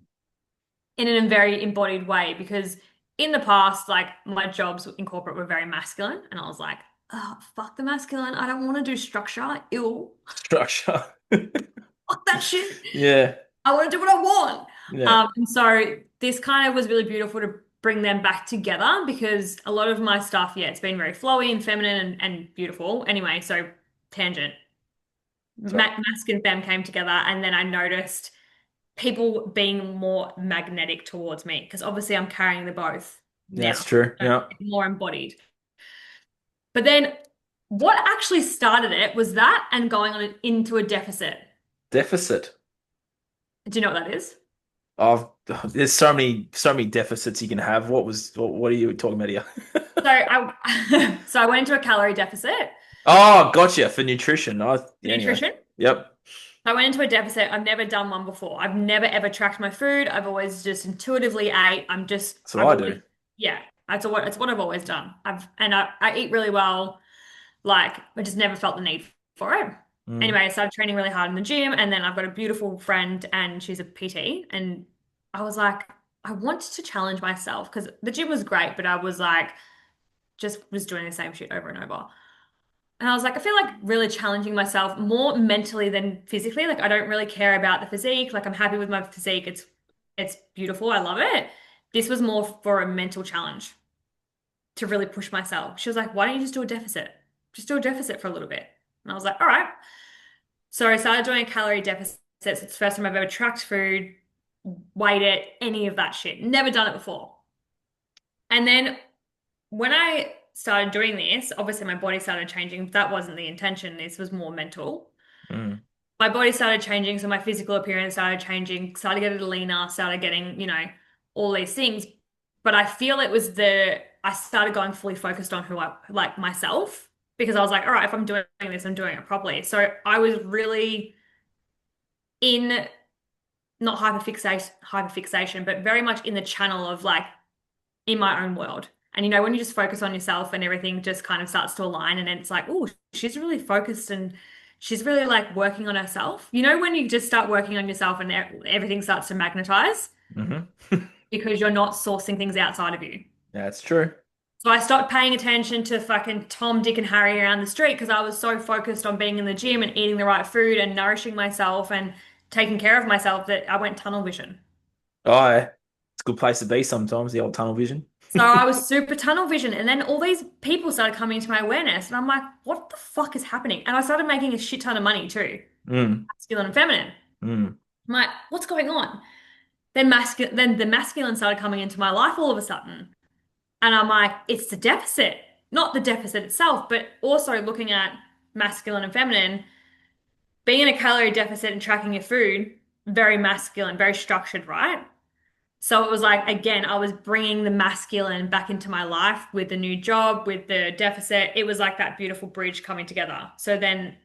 in a very embodied way. Because in the past, like my jobs in corporate were very masculine, and I was like, oh, fuck the masculine. I don't want to do structure. Ew, Structure. fuck that shit. Yeah. I want to do what I want. Yeah. And so this kind of was really beautiful to bring them back together because a lot of my stuff, yeah, it's been very flowy and feminine and beautiful. Anyway, so tangent. Sorry. Mask and femme came together, and then I noticed people being more magnetic towards me because obviously I'm carrying the both Yeah, that's now, true. so Yeah. it's more embodied. But then what actually started it was that and going on into a deficit. Deficit. Do you know what that is? Oh, there's so many deficits you can have. What are you talking about here? So I so I went into a calorie deficit Oh, gotcha. For nutrition. for Yeah, anyway. nutrition. Yep. I went into a deficit. I've never done one before. I've never ever tracked my food. I've always just intuitively ate. That's what I've I always, do. yeah, it's what I've always done. I eat really well. Like I just never felt the need for it. Mm. Anyway, I started training really hard in the gym, and then I've got a beautiful friend, and she's a PT, and I was like, I wanted to challenge myself because the gym was great, but I was like, just was doing the same shit over and over. And I was like, I feel like really challenging myself more mentally than physically. Like I don't really care about the physique. Like I'm happy with my physique. It's beautiful. I love it. This was more for a mental challenge to really push myself. She was like, why don't you just do a deficit? Just do a deficit for a little bit. And I was like, all right. So I started doing a calorie deficit. It's the first time I've ever tracked food, weighed it, any of that shit. Never done it before. And then when I started doing this, obviously my body started changing. That wasn't the intention. This was more mental. Mm. My body started changing, so my physical appearance started changing, started getting leaner, started getting, all these things. But I feel it was I started going fully focused on who I like myself because I was like, all right, if I'm doing this, I'm doing it properly. So I was really in not hyperfixation, but very much in the channel of like in my own world. And when you just focus on yourself and everything just kind of starts to align, and then it's like, oh, she's really focused and she's really like working on herself. When you just start working on yourself and everything starts to magnetize Hmm. because you're not sourcing things outside of you. Yeah, it's true. So I stopped paying attention to fucking Tom, Dick, and Harry around the street because I was so focused on being in the gym and eating the right food and nourishing myself and taking care of myself that I went tunnel vision. Oh, yeah. It's a good place to be sometimes, the old tunnel vision. So I was super tunnel vision. And then all these people started coming into my awareness. And I'm like, what the fuck is happening? And I started making a shit ton of money too, Mm. masculine and feminine. Mm. I'm like, what's going on? Then the masculine started coming into my life all of a sudden. And I'm like, it's the deficit, not the deficit itself, but also looking at masculine and feminine, being in a calorie deficit and tracking your food, very masculine, very structured, right? So it was like, again, I was bringing the masculine back into my life with the new job, with the deficit. It was like that beautiful bridge coming together. So then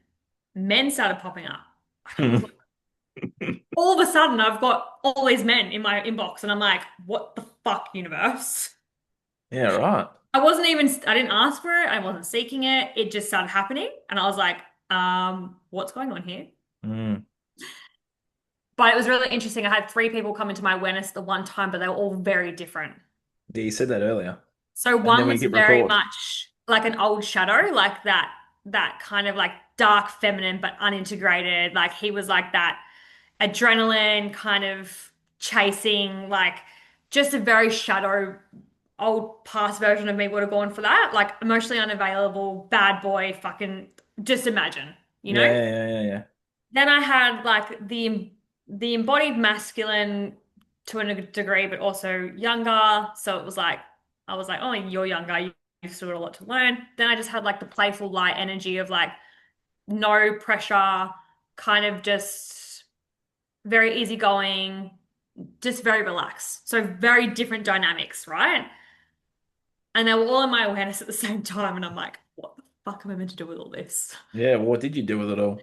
men started popping up. I was like, all of a sudden, I've got all these men in my inbox, and I'm like, what the fuck, universe? Yeah, right. I didn't ask for it. I wasn't seeking it. It just started happening. And I was like, what's going on here? Mm. But it was really interesting. I had three people come into my awareness at the one time, but they were all very different. Yeah, you said that earlier. So And then one we was hit very record. much like an old shadow, like that kind of like dark feminine but unintegrated. Like he was like that adrenaline kind of chasing, like just a very shadow old past version of me would have gone for that. Like emotionally unavailable, bad boy, fucking just imagine, you Yeah, know? yeah, yeah, yeah, yeah. Then I had like the embodied masculine to a degree, but also younger. So it was like I was like, oh, you're younger, you've still got a lot to learn. Then I just had like the playful light energy of like no pressure, kind of just very easygoing, just very relaxed. So very different dynamics, right? And they were all in my awareness at the same time. And I'm like, what the fuck am I meant to do with all this? Yeah, well, what did you do with it all?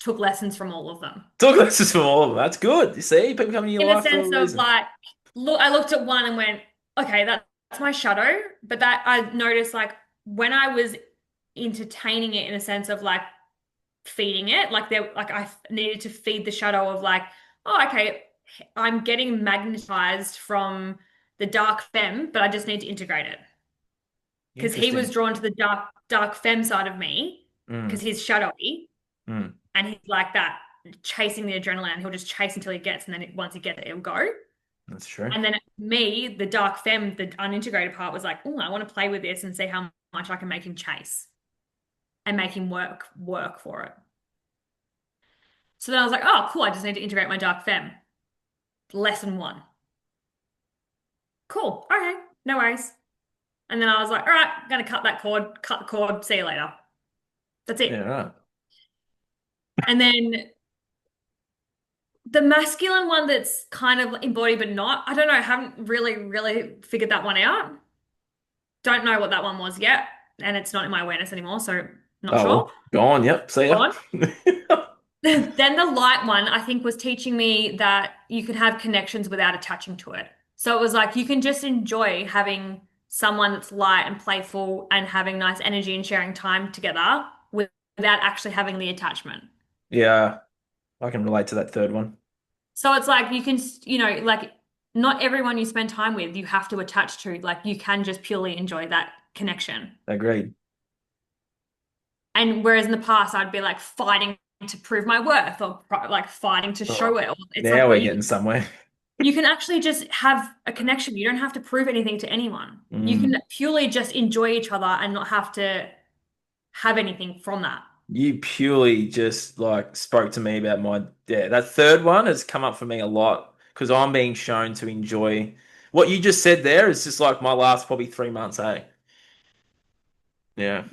Took lessons from all of them. Took lessons from all of them. That's good. You see, people come in your In the life for a sense of reason. like, look, I looked at one and went, okay, that's my shadow. But that I noticed like when I was entertaining it in a sense of like feeding it, like I needed to feed the shadow of like, oh, okay, I'm getting magnetized from the dark femme, but I just need to integrate it. Because he was Interesting. drawn to the dark femme side of me because Mm, he's shadowy mm, and he's like that chasing the adrenaline. He'll just chase until he gets, and then once he gets it, he'll go. that's true. And then me, the dark femme, the unintegrated part was like, oh, I want to play with this and see how much I can make him chase and make him work for it. So then I was like, oh, cool. I just need to integrate my dark femme. Lesson one. Cool. Okay. No worries. And then I was like, all right, I'm gonna cut the cord, see you later. That's Yeah, it. right. And then the masculine one that's kind of embodied but not, I don't know, I haven't really figured that one out. Don't know what that one was yet, and it's not in my awareness anymore, so not Oh, sure. well, go on. Yep. See ya. Go on. Then the light one, I think, was teaching me that you can have connections without attaching to it. So it was like you can just enjoy having someone that's light and playful and having nice energy and sharing time together without actually having the attachment. Yeah, I can relate to that third one. So it's like you can, like not everyone you spend time with you have to attach to. Like you can just purely enjoy that connection. Agreed. And whereas in the past I'd be like fighting to prove my worth or like fighting to Oh, show it. Or it's like, now no, we're getting somewhere. you can actually just have a connection. You don't have to prove anything to anyone. You can Mm. purely just enjoy each other and not have to have anything from that. You purely just like spoke to me about my, yeah, that third one has come up for me a lot because I'm being shown to enjoy what you just said there is just like my last probably 3 months, hey? Yeah.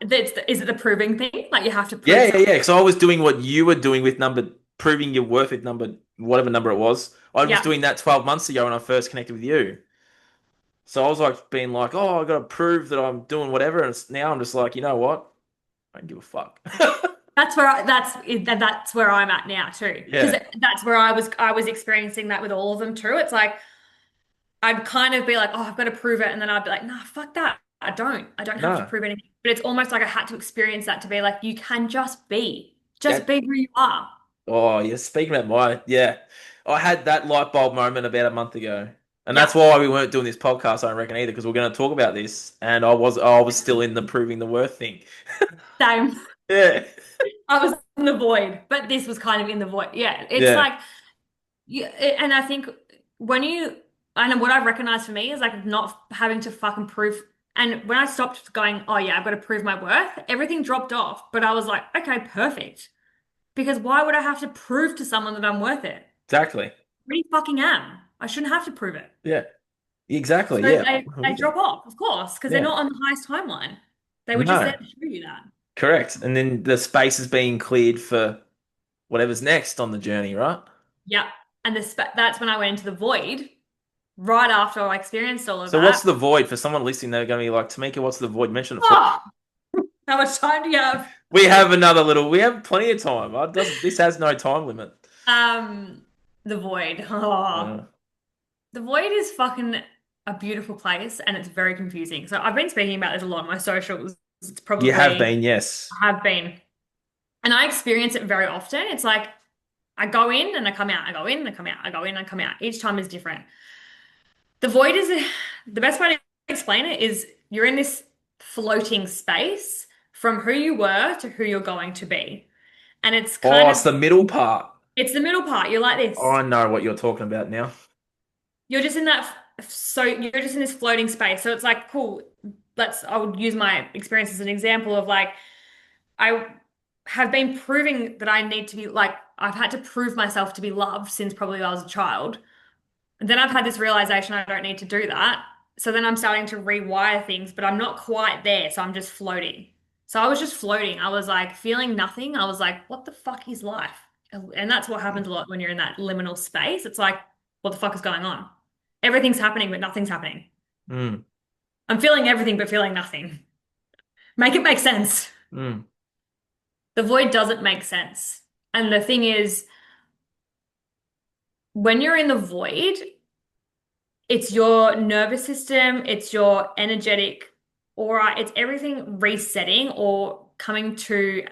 Is it the proving thing? Like you have to prove Yeah, yeah, something. yeah. Because I was doing what you were doing with number, proving your worth with number, whatever number it was. I was Yeah. doing that 12 months ago when I first connected with you. So I was like being like, oh, I got to prove that I'm doing whatever. And now I'm just like, you know what? I don't give a fuck. That's where I'm at now too. Because Yeah. that's where I was experiencing that with all of them too. It's like I'd kind of be like, oh, I've got to prove it. And then I'd be like, nah, fuck that. I don't. I don't have to No. prove anything. But it's almost like I had to experience that to be like, you can just be. Just That, be who you are. oh, yeah. Speaking of my, yeah. I had that light bulb moment about a month ago. And Yeah. that's why we weren't doing this podcast, I don't reckon either, because we're going to talk about this. And I was still in the proving the worth thing. Same. Yeah. I was in the void, but this was kind of in the void. Yeah. It's Yeah. like and I think when you, and what I've recognized for me is like not having to fucking prove. And when I stopped going, oh yeah, I've got to prove my worth, everything dropped off. But I was like, okay, perfect. Because why would I have to prove to someone that I'm worth it? I Exactly. really fucking am. I shouldn't have to prove it. Yeah. Exactly. So Yeah. they I'm with you. drop off, of course, because they're Yeah. not on the highest timeline. They were just there No. to show you that. Correct. And then the space is being cleared for whatever's next on the journey, right? Yep. And that's when I went into the void right after I experienced all of So what's that. the void for someone listening? They're going to be like, Tamika, what's the void? Mention it for. Oh, how much time do you have? We have another little. We have plenty of time. This has no time limit. Um, the void. Oh, Uh, the void is fucking a beautiful place and it's very confusing. So I've been speaking about this a lot on my socials. It's you have probably been, yes. I have been. And I experience it very often. It's like I go in and I come out. I go in and I come out. I go in and I come out. Each time is different. The void is the best way to explain it is you're in this floating space from who you were to who you're going to be. And it's Oh, kind it's of the middle part. it's the middle part. You're like Oh, this. I know what you're talking about now. You're just in that, so you're just in this floating space. So it's like, cool. I would use my experience as an example of like, I have been proving that I need to be like, I've had to prove myself to be loved since probably I was a child. And then I've had this realization I don't need to do that. So then I'm starting to rewire things, but I'm not quite there. So I'm just floating. So I was just floating. I was like feeling nothing. I was like, what the fuck is life? And that's what happens a lot when you're in that liminal space. It's like, what the fuck is going on? Everything's happening, but nothing's happening. Mm, I'm feeling everything, but feeling nothing. Make it make sense. mm. The void doesn't make sense. And the thing is, when you're in the void, it's your nervous system, it's your energetic aura, it's everything resetting or coming to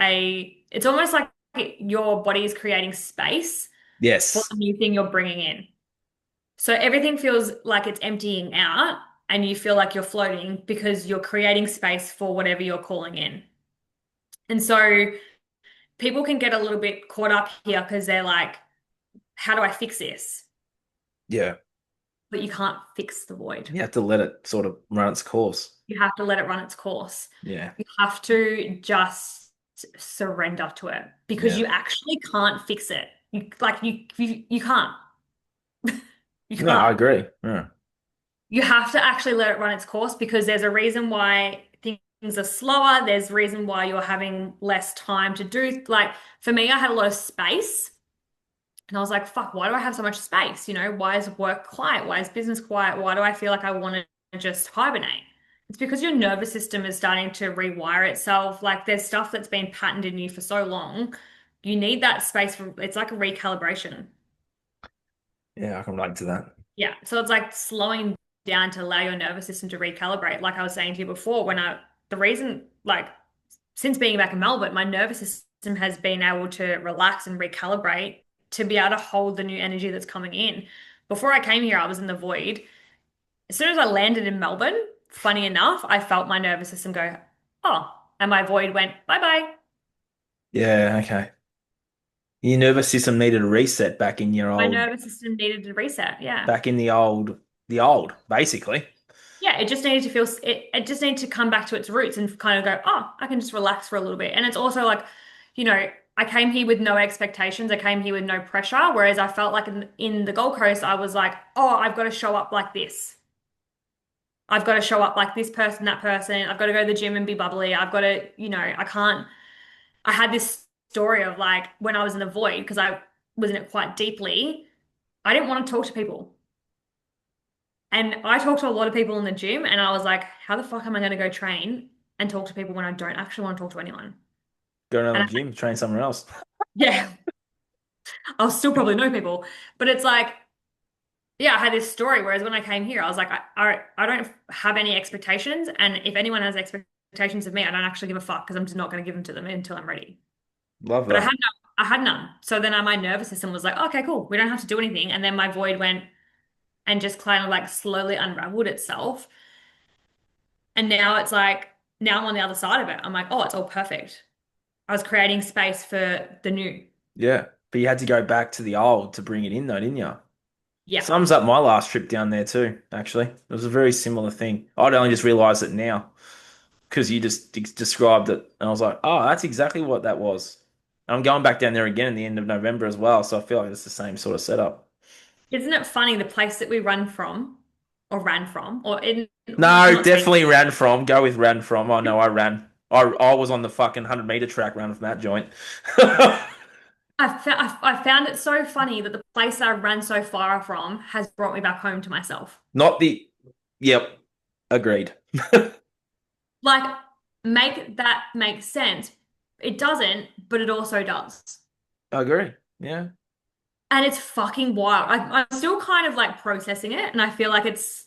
it's almost like your body is creating space for Yes. the new thing you're bringing in. So everything feels like it's emptying out and you feel like you're floating because you're creating space for whatever you're calling in. And so people can get a little bit caught up here because they're like, how do I fix this? Yeah. But you can't fix the void. You have to let it sort of run its course. You have to let it run its course. Yeah. You have to just surrender to it because Yeah. you actually can't fix it. You can't. You No, I can't. agree. Yeah. You have to actually let it run its course because there's a reason why things are slower. There's a reason why you're having less time to do. Like for me, I had a lot of space. And I was like, fuck, why do I have so much space? Why is work quiet? Why is business quiet? Why do I feel like I want to just hibernate? It's because your nervous system is starting to rewire itself. Like there's stuff that's been patterned in you for so long. You need that space it's like a recalibration. Yeah, I can relate to that. Yeah. So it's like slowing down to allow your nervous system to recalibrate. Like I was saying to you before, the reason, like, since being back in Melbourne, my nervous system has been able to relax and recalibrate to be able to hold the new energy that's coming in. Before I came here, I was in the void. As soon as I landed in Melbourne, funny enough, I felt my nervous system go, oh, and my void went, bye bye. Yeah, okay. Your nervous system needed a reset My nervous system needed to reset. Yeah. back in the old, basically. Yeah, it just needed to it just needed to come back to its roots and kind of go, oh, I can just relax for a little bit. And it's also like, you know, I came here with no expectations. I came here with no pressure. Whereas I felt like in the Gold Coast, I was like, oh, I've got to show up like this. I've got to show up like this person, that person. I've got to go to the gym and be bubbly. I've got to, I can't. I had this story of like when I was in the void, because I was in it quite deeply, I didn't want to talk to people. And I talked to a lot of people in the gym, and I was like, how the fuck am I going to go train and talk to people when I don't actually want to talk to anyone? Go to And another gym, train somewhere else. yeah, I'll still probably know people. But it's like, yeah, I had this story. Whereas when I came here, I was like, I don't have any expectations. And if anyone has expectations of me, I don't actually give a fuck because I'm just not going to give them to them until I'm ready. Love But that. I had none. So then my nervous system was like, okay, cool. We don't have to do anything. And then my void went and just kind of like slowly unraveled itself. And now it's like, now I'm on the other side of it. I'm like, oh, it's all perfect. I was creating space for the new. Yeah. But you had to go back to the old to bring it in though, didn't you? Yeah. Sums up my last trip down there too, actually. It was a very similar thing. I'd only just realized it now because you just described it. And I was like, oh, that's exactly what that was. And I'm going back down there again at the end of November as well. So I feel like it's the same sort of setup. Isn't it funny the place that we run from or ran from No, not saying definitely ran from. Go with ran from. Oh no, I ran. I was on the fucking 100-meter track running from that joint. I found it so funny that the place I ran so far from has brought me back home to myself. Not the. Yep, agreed. Like, make that make sense. It doesn't, but it also does. I agree. Yeah. And it's fucking wild. I'm still kind of like processing it, and I feel like it's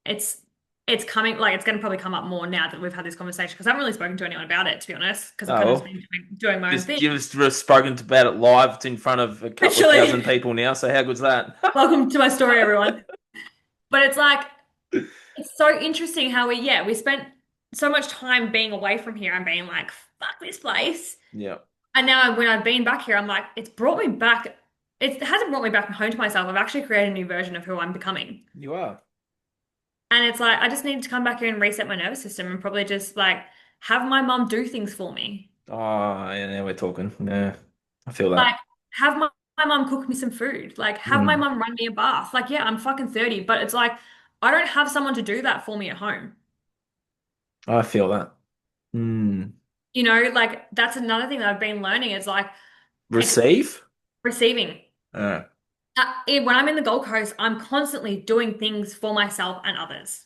it's coming like it's going to probably come up more now that we've had this conversation because I haven't really spoken to anyone about it, to be honest, because I've Oh kind of just well. been doing my own Just thing. you've spoken about it live in front of a couple of Literally, thousand people now. So how good's that? welcome to my story, everyone. But it's like it's so interesting how we spent so much time being away from here and being like, fuck this place. Yeah, And now when I've been back here, I'm like, it's brought me back. It hasn't brought me back home to myself. I've actually created a new version of who I'm becoming. you are. And it's like, I just need to come back here and reset my nervous system and probably just like have my mum do things for me. Oh, yeah, now we're talking. Yeah, I feel that. Like, have my mum cook me some food. Like, have my Mm, mum run me a bath. Like, yeah, I'm fucking 30, but it's like, I don't have someone to do that for me at home. I feel that. Mm. like that's another thing that I've been learning is like ex Receive? receiving. Uh, When I'm in the Gold Coast, I'm constantly doing things for myself and others.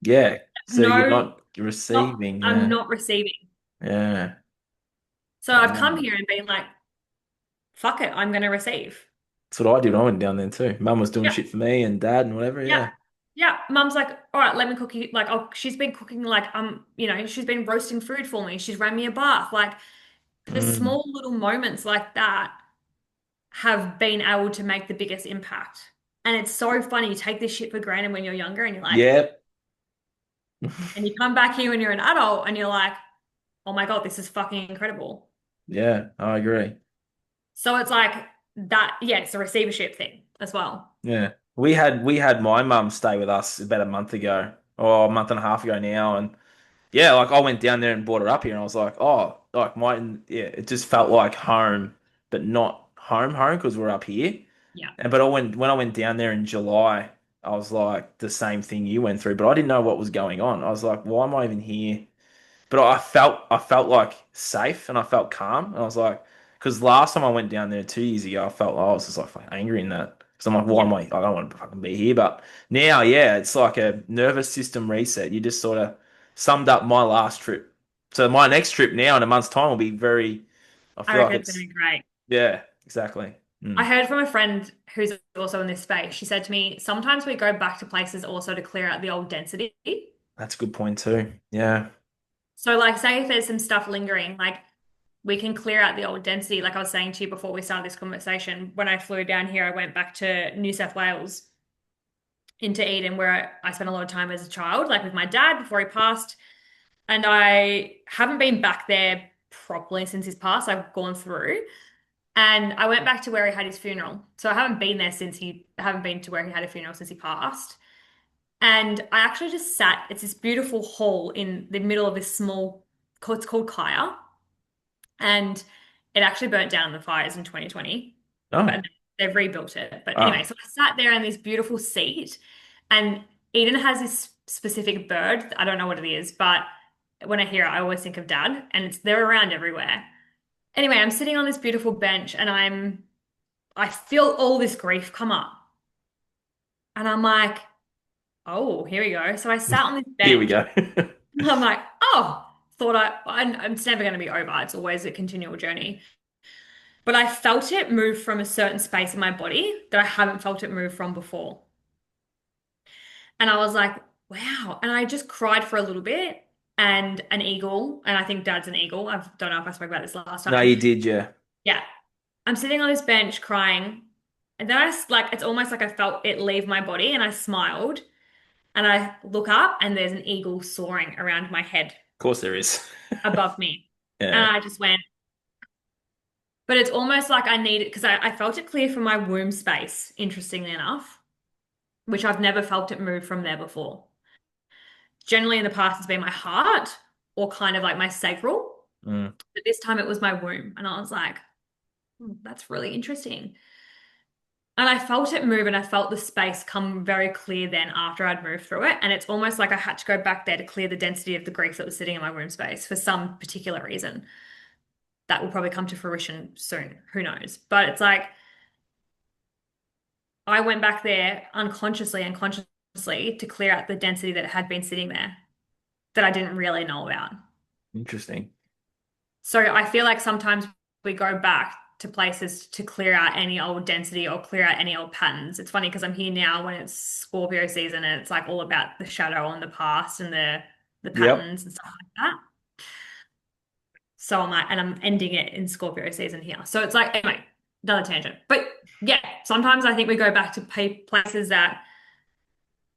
yeah. So you're No, not not receiving. I'm Yeah. not receiving. Yeah. So I've come Wow. here and been like, fuck it, I'm gonna receive. That's what I did. I went down there too. Mum was doing Yeah, shit for me and dad and whatever. yeah, Yeah. yeah. Mum's like, all right, let me cook you. Like, oh, she's been cooking like she's been roasting food for me. She's ran me a bath. Like the Mm. small little moments like that have been able to make the biggest impact. And it's so funny. You take this shit for granted when you're younger and you're like, Yep. and you come back here when you're an adult and you're like, oh my God, this is fucking incredible. Yeah, I agree. So it's like that, yeah, it's a receivership thing as well. Yeah. We had my mum stay with us about a month ago, or a month and a half ago now, and yeah, like I went down there and brought her up here, and I was like, oh, like my yeah, it just felt like home, but not home because we're up here. Yeah. And but I went when I went down there in July, I was like the same thing you went through, but I didn't know what was going on. I was like, why am I even here? But I felt like safe and I felt calm. And I was like, because last time I went down there 2 years ago, I felt I was just like fucking angry in that. Because I'm like, why Yeah. am I don't want to fucking be here. But now, yeah, it's like a nervous system reset. You just sort of summed up my last trip. So my next trip now in a month's time will be very, I I feel like reckon it's gonna it's, be great. yeah, exactly. I Mm, heard from a friend who's also in this space. She said to me, sometimes we go back to places also to clear out the old density. that's a good point too. Yeah. So, like, say if there's some stuff lingering, like we can clear out the old density. Like I was saying to you before we started this conversation, when I flew down here, I went back to New South Wales into Eden, where I spent a lot of time as a child, like with my dad before he passed. And I haven't been back there properly since his passed. I've gone through. And I went back to where he had his funeral. So I haven't been there I haven't been to where he had a funeral since he passed. And I actually just sat, it's this beautiful hall in the middle of this small, it's called Kaya. And it actually burnt down in the fires in 2020, Oh. but they've rebuilt it. But anyway, Oh. so I sat there in this beautiful seat, and Eden has this specific bird. I don't know what it is, but when I hear it, I always think of Dad, and they're around everywhere. Anyway, I'm sitting on this beautiful bench, and I feel all this grief come up, and I'm like, oh, here we go. So I sat on this Here we bench, go. and I'm like, oh, it's never going to be over. It's always a continual journey. But I felt it move from a certain space in my body that I haven't felt it move from before. And I was like, wow. And I just cried for a little bit. And an eagle, and I think Dad's an eagle. I don't know if I spoke about this last No, time. you did, yeah. Yeah. I'm sitting on this bench crying. And then like, it's almost like I felt it leave my body and I smiled. And I look up and there's an eagle soaring around my head Of course there is. above me. And Yeah. I just went, but it's almost like I needed, because I felt it clear from my womb space, interestingly enough, which I've never felt it move from there before. Generally, in the past, it's been my heart or kind of like my sacral. Mm. But this time it was my womb. And I was like, that's really interesting. And I felt it move and I felt the space come very clear then after I'd moved through it. And it's almost like I had to go back there to clear the density of the grief that was sitting in my womb space for some particular reason. That will probably come to fruition soon. Who knows? But it's like I went back there unconsciously and consciously to clear out the density that had been sitting there that I didn't really know about. Interesting. So I feel like sometimes we go back to places to clear out any old density or clear out any old patterns. It's funny because I'm here now when it's Scorpio season and it's like all about the shadow and the past and the Yep. patterns and stuff like that. So I'm like, and I'm ending it in Scorpio season here. So it's like, anyway, another tangent. But yeah, sometimes I think we go back to places that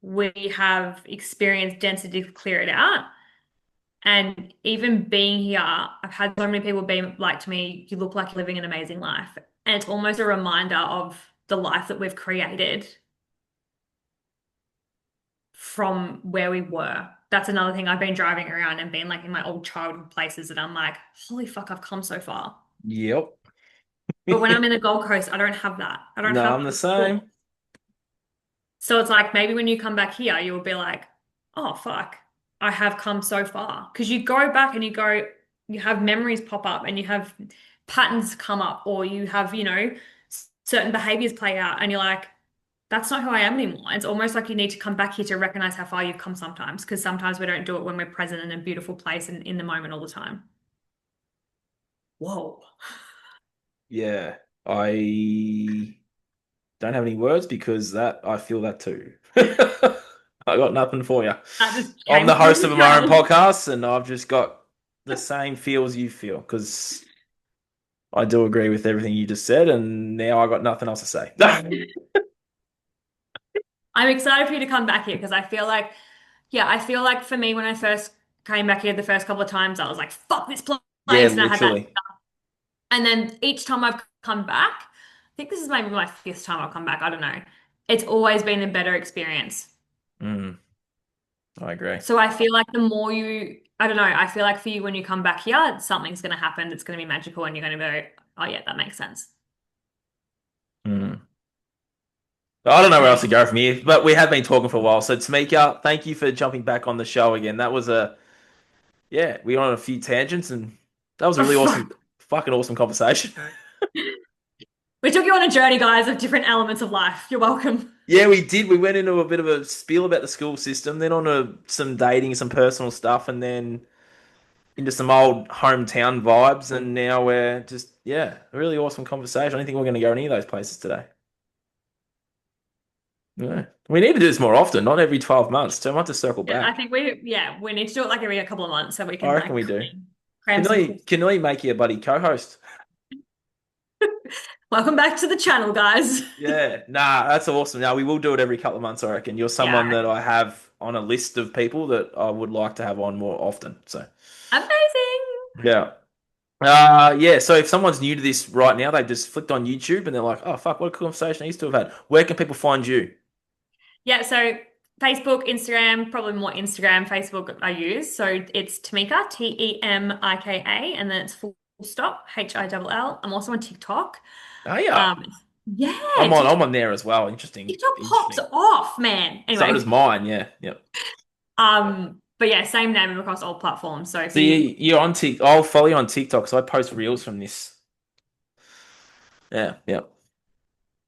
we have experienced density to clear it out. And even being here, I've had so many people be like to me, you look like you're living an amazing life. And it's almost a reminder of the life that we've created from where we were. That's another thing I've been driving around and been like in my old childhood places that I'm like, holy fuck, I've come so far. Yep. But when I'm in the Gold Coast, I don't have that. I don't No, have I'm the those thoughts. same. So it's like maybe when you come back here, you'll be like, oh fuck, I have come so far. Because you go back and you go, you have memories pop up and you have patterns come up, or you have, certain behaviors play out, and you're like, that's not who I am anymore. It's almost like you need to come back here to recognize how far you've come sometimes, because sometimes we don't do it when we're present in a beautiful place and in the moment all the time. Whoa. Yeah. I don't have any words because that I feel that too. I got nothing for you. That just I'm came the host from of my own hell. podcast, and I've just got the same feels you feel because I do agree with everything you just said, and now I got nothing else to say. I'm excited for you to come back here because I feel like, yeah, I feel like for me, when I first came back here the first couple of times, I was like, fuck this Yeah, place. And I had that. literally. And then each time I've come back, I think this is maybe my fifth time I've come back. I don't know. It's always been a better experience. Mm, I agree. So I feel like the more I don't know, I feel like for you, when you come back here, something's going to happen that's going to be magical and you're going to go, oh, yeah, that makes sense. Mm. I don't know where else to Amazing. go from here, but we have been talking for a while. So, Tamika, thank you for jumping back on the show again. That was yeah, we went on a few tangents, and that was a really awesome, fucking awesome conversation. We took you on a journey, guys, of different elements of life. You're welcome. Yeah, we did. We went into a bit of a spiel about the school system, then on some dating, some personal stuff, and then into some old hometown vibes. And now we're just, yeah, a really awesome conversation. I don't think we're going to go any of those places today. Yeah. We need to do this more often, not every 12 months. So I want to circle Yeah, I back. think we need to do it like every a couple of months so we I can reckon like we do. cram Can some I, cool. can I make you a buddy co-host? Welcome back to the channel, guys. Yeah, nah, that's awesome. Now we will do it every couple of months, I reckon. You're Yeah, I someone that reckon. I have on a list of people that I would like to have on more often. So, Amazing. yeah. Yeah, so if someone's new to this right now, they've just flicked on YouTube and they're like, oh, fuck, what a conversation I used to have had. Where can people find you? Yeah, so Facebook, Instagram, probably more Instagram, Facebook I use. So it's Temika, Temika, and then it's full stop, Hill. I'm also on TikTok. Oh, yeah. Um, yeah, I'm TikTok, on there as well. Interesting. TikTok pops Interesting. off, man. So Anyway, does mine, yeah. Yep. but yeah, same name across all platforms. So if So you you're on TikTok. I'll follow you on TikTok, so I post reels from this. Yeah, yeah.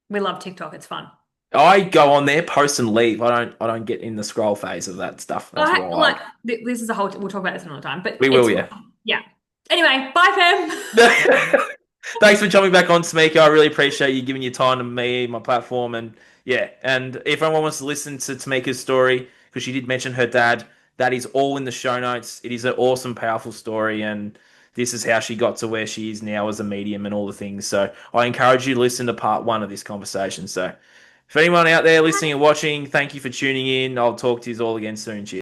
we love TikTok, it's fun. I go on there, post and leave. I don't get in the scroll phase of that stuff. That's Like wild. this is a whole we'll talk about this another time, but We will, it's yeah. yeah. Anyway, bye fam. Thanks for jumping back on, Tamika. I really appreciate you giving your time to me, my platform, and yeah. And if anyone wants to listen to Tamika's story, because she did mention her dad, that is all in the show notes. It is an awesome, powerful story, and this is how she got to where she is now as a medium and all the things. So I encourage you to listen to part one of this conversation. So if anyone out there listening and watching, thank you for tuning in. I'll talk to you all again soon. Cheers.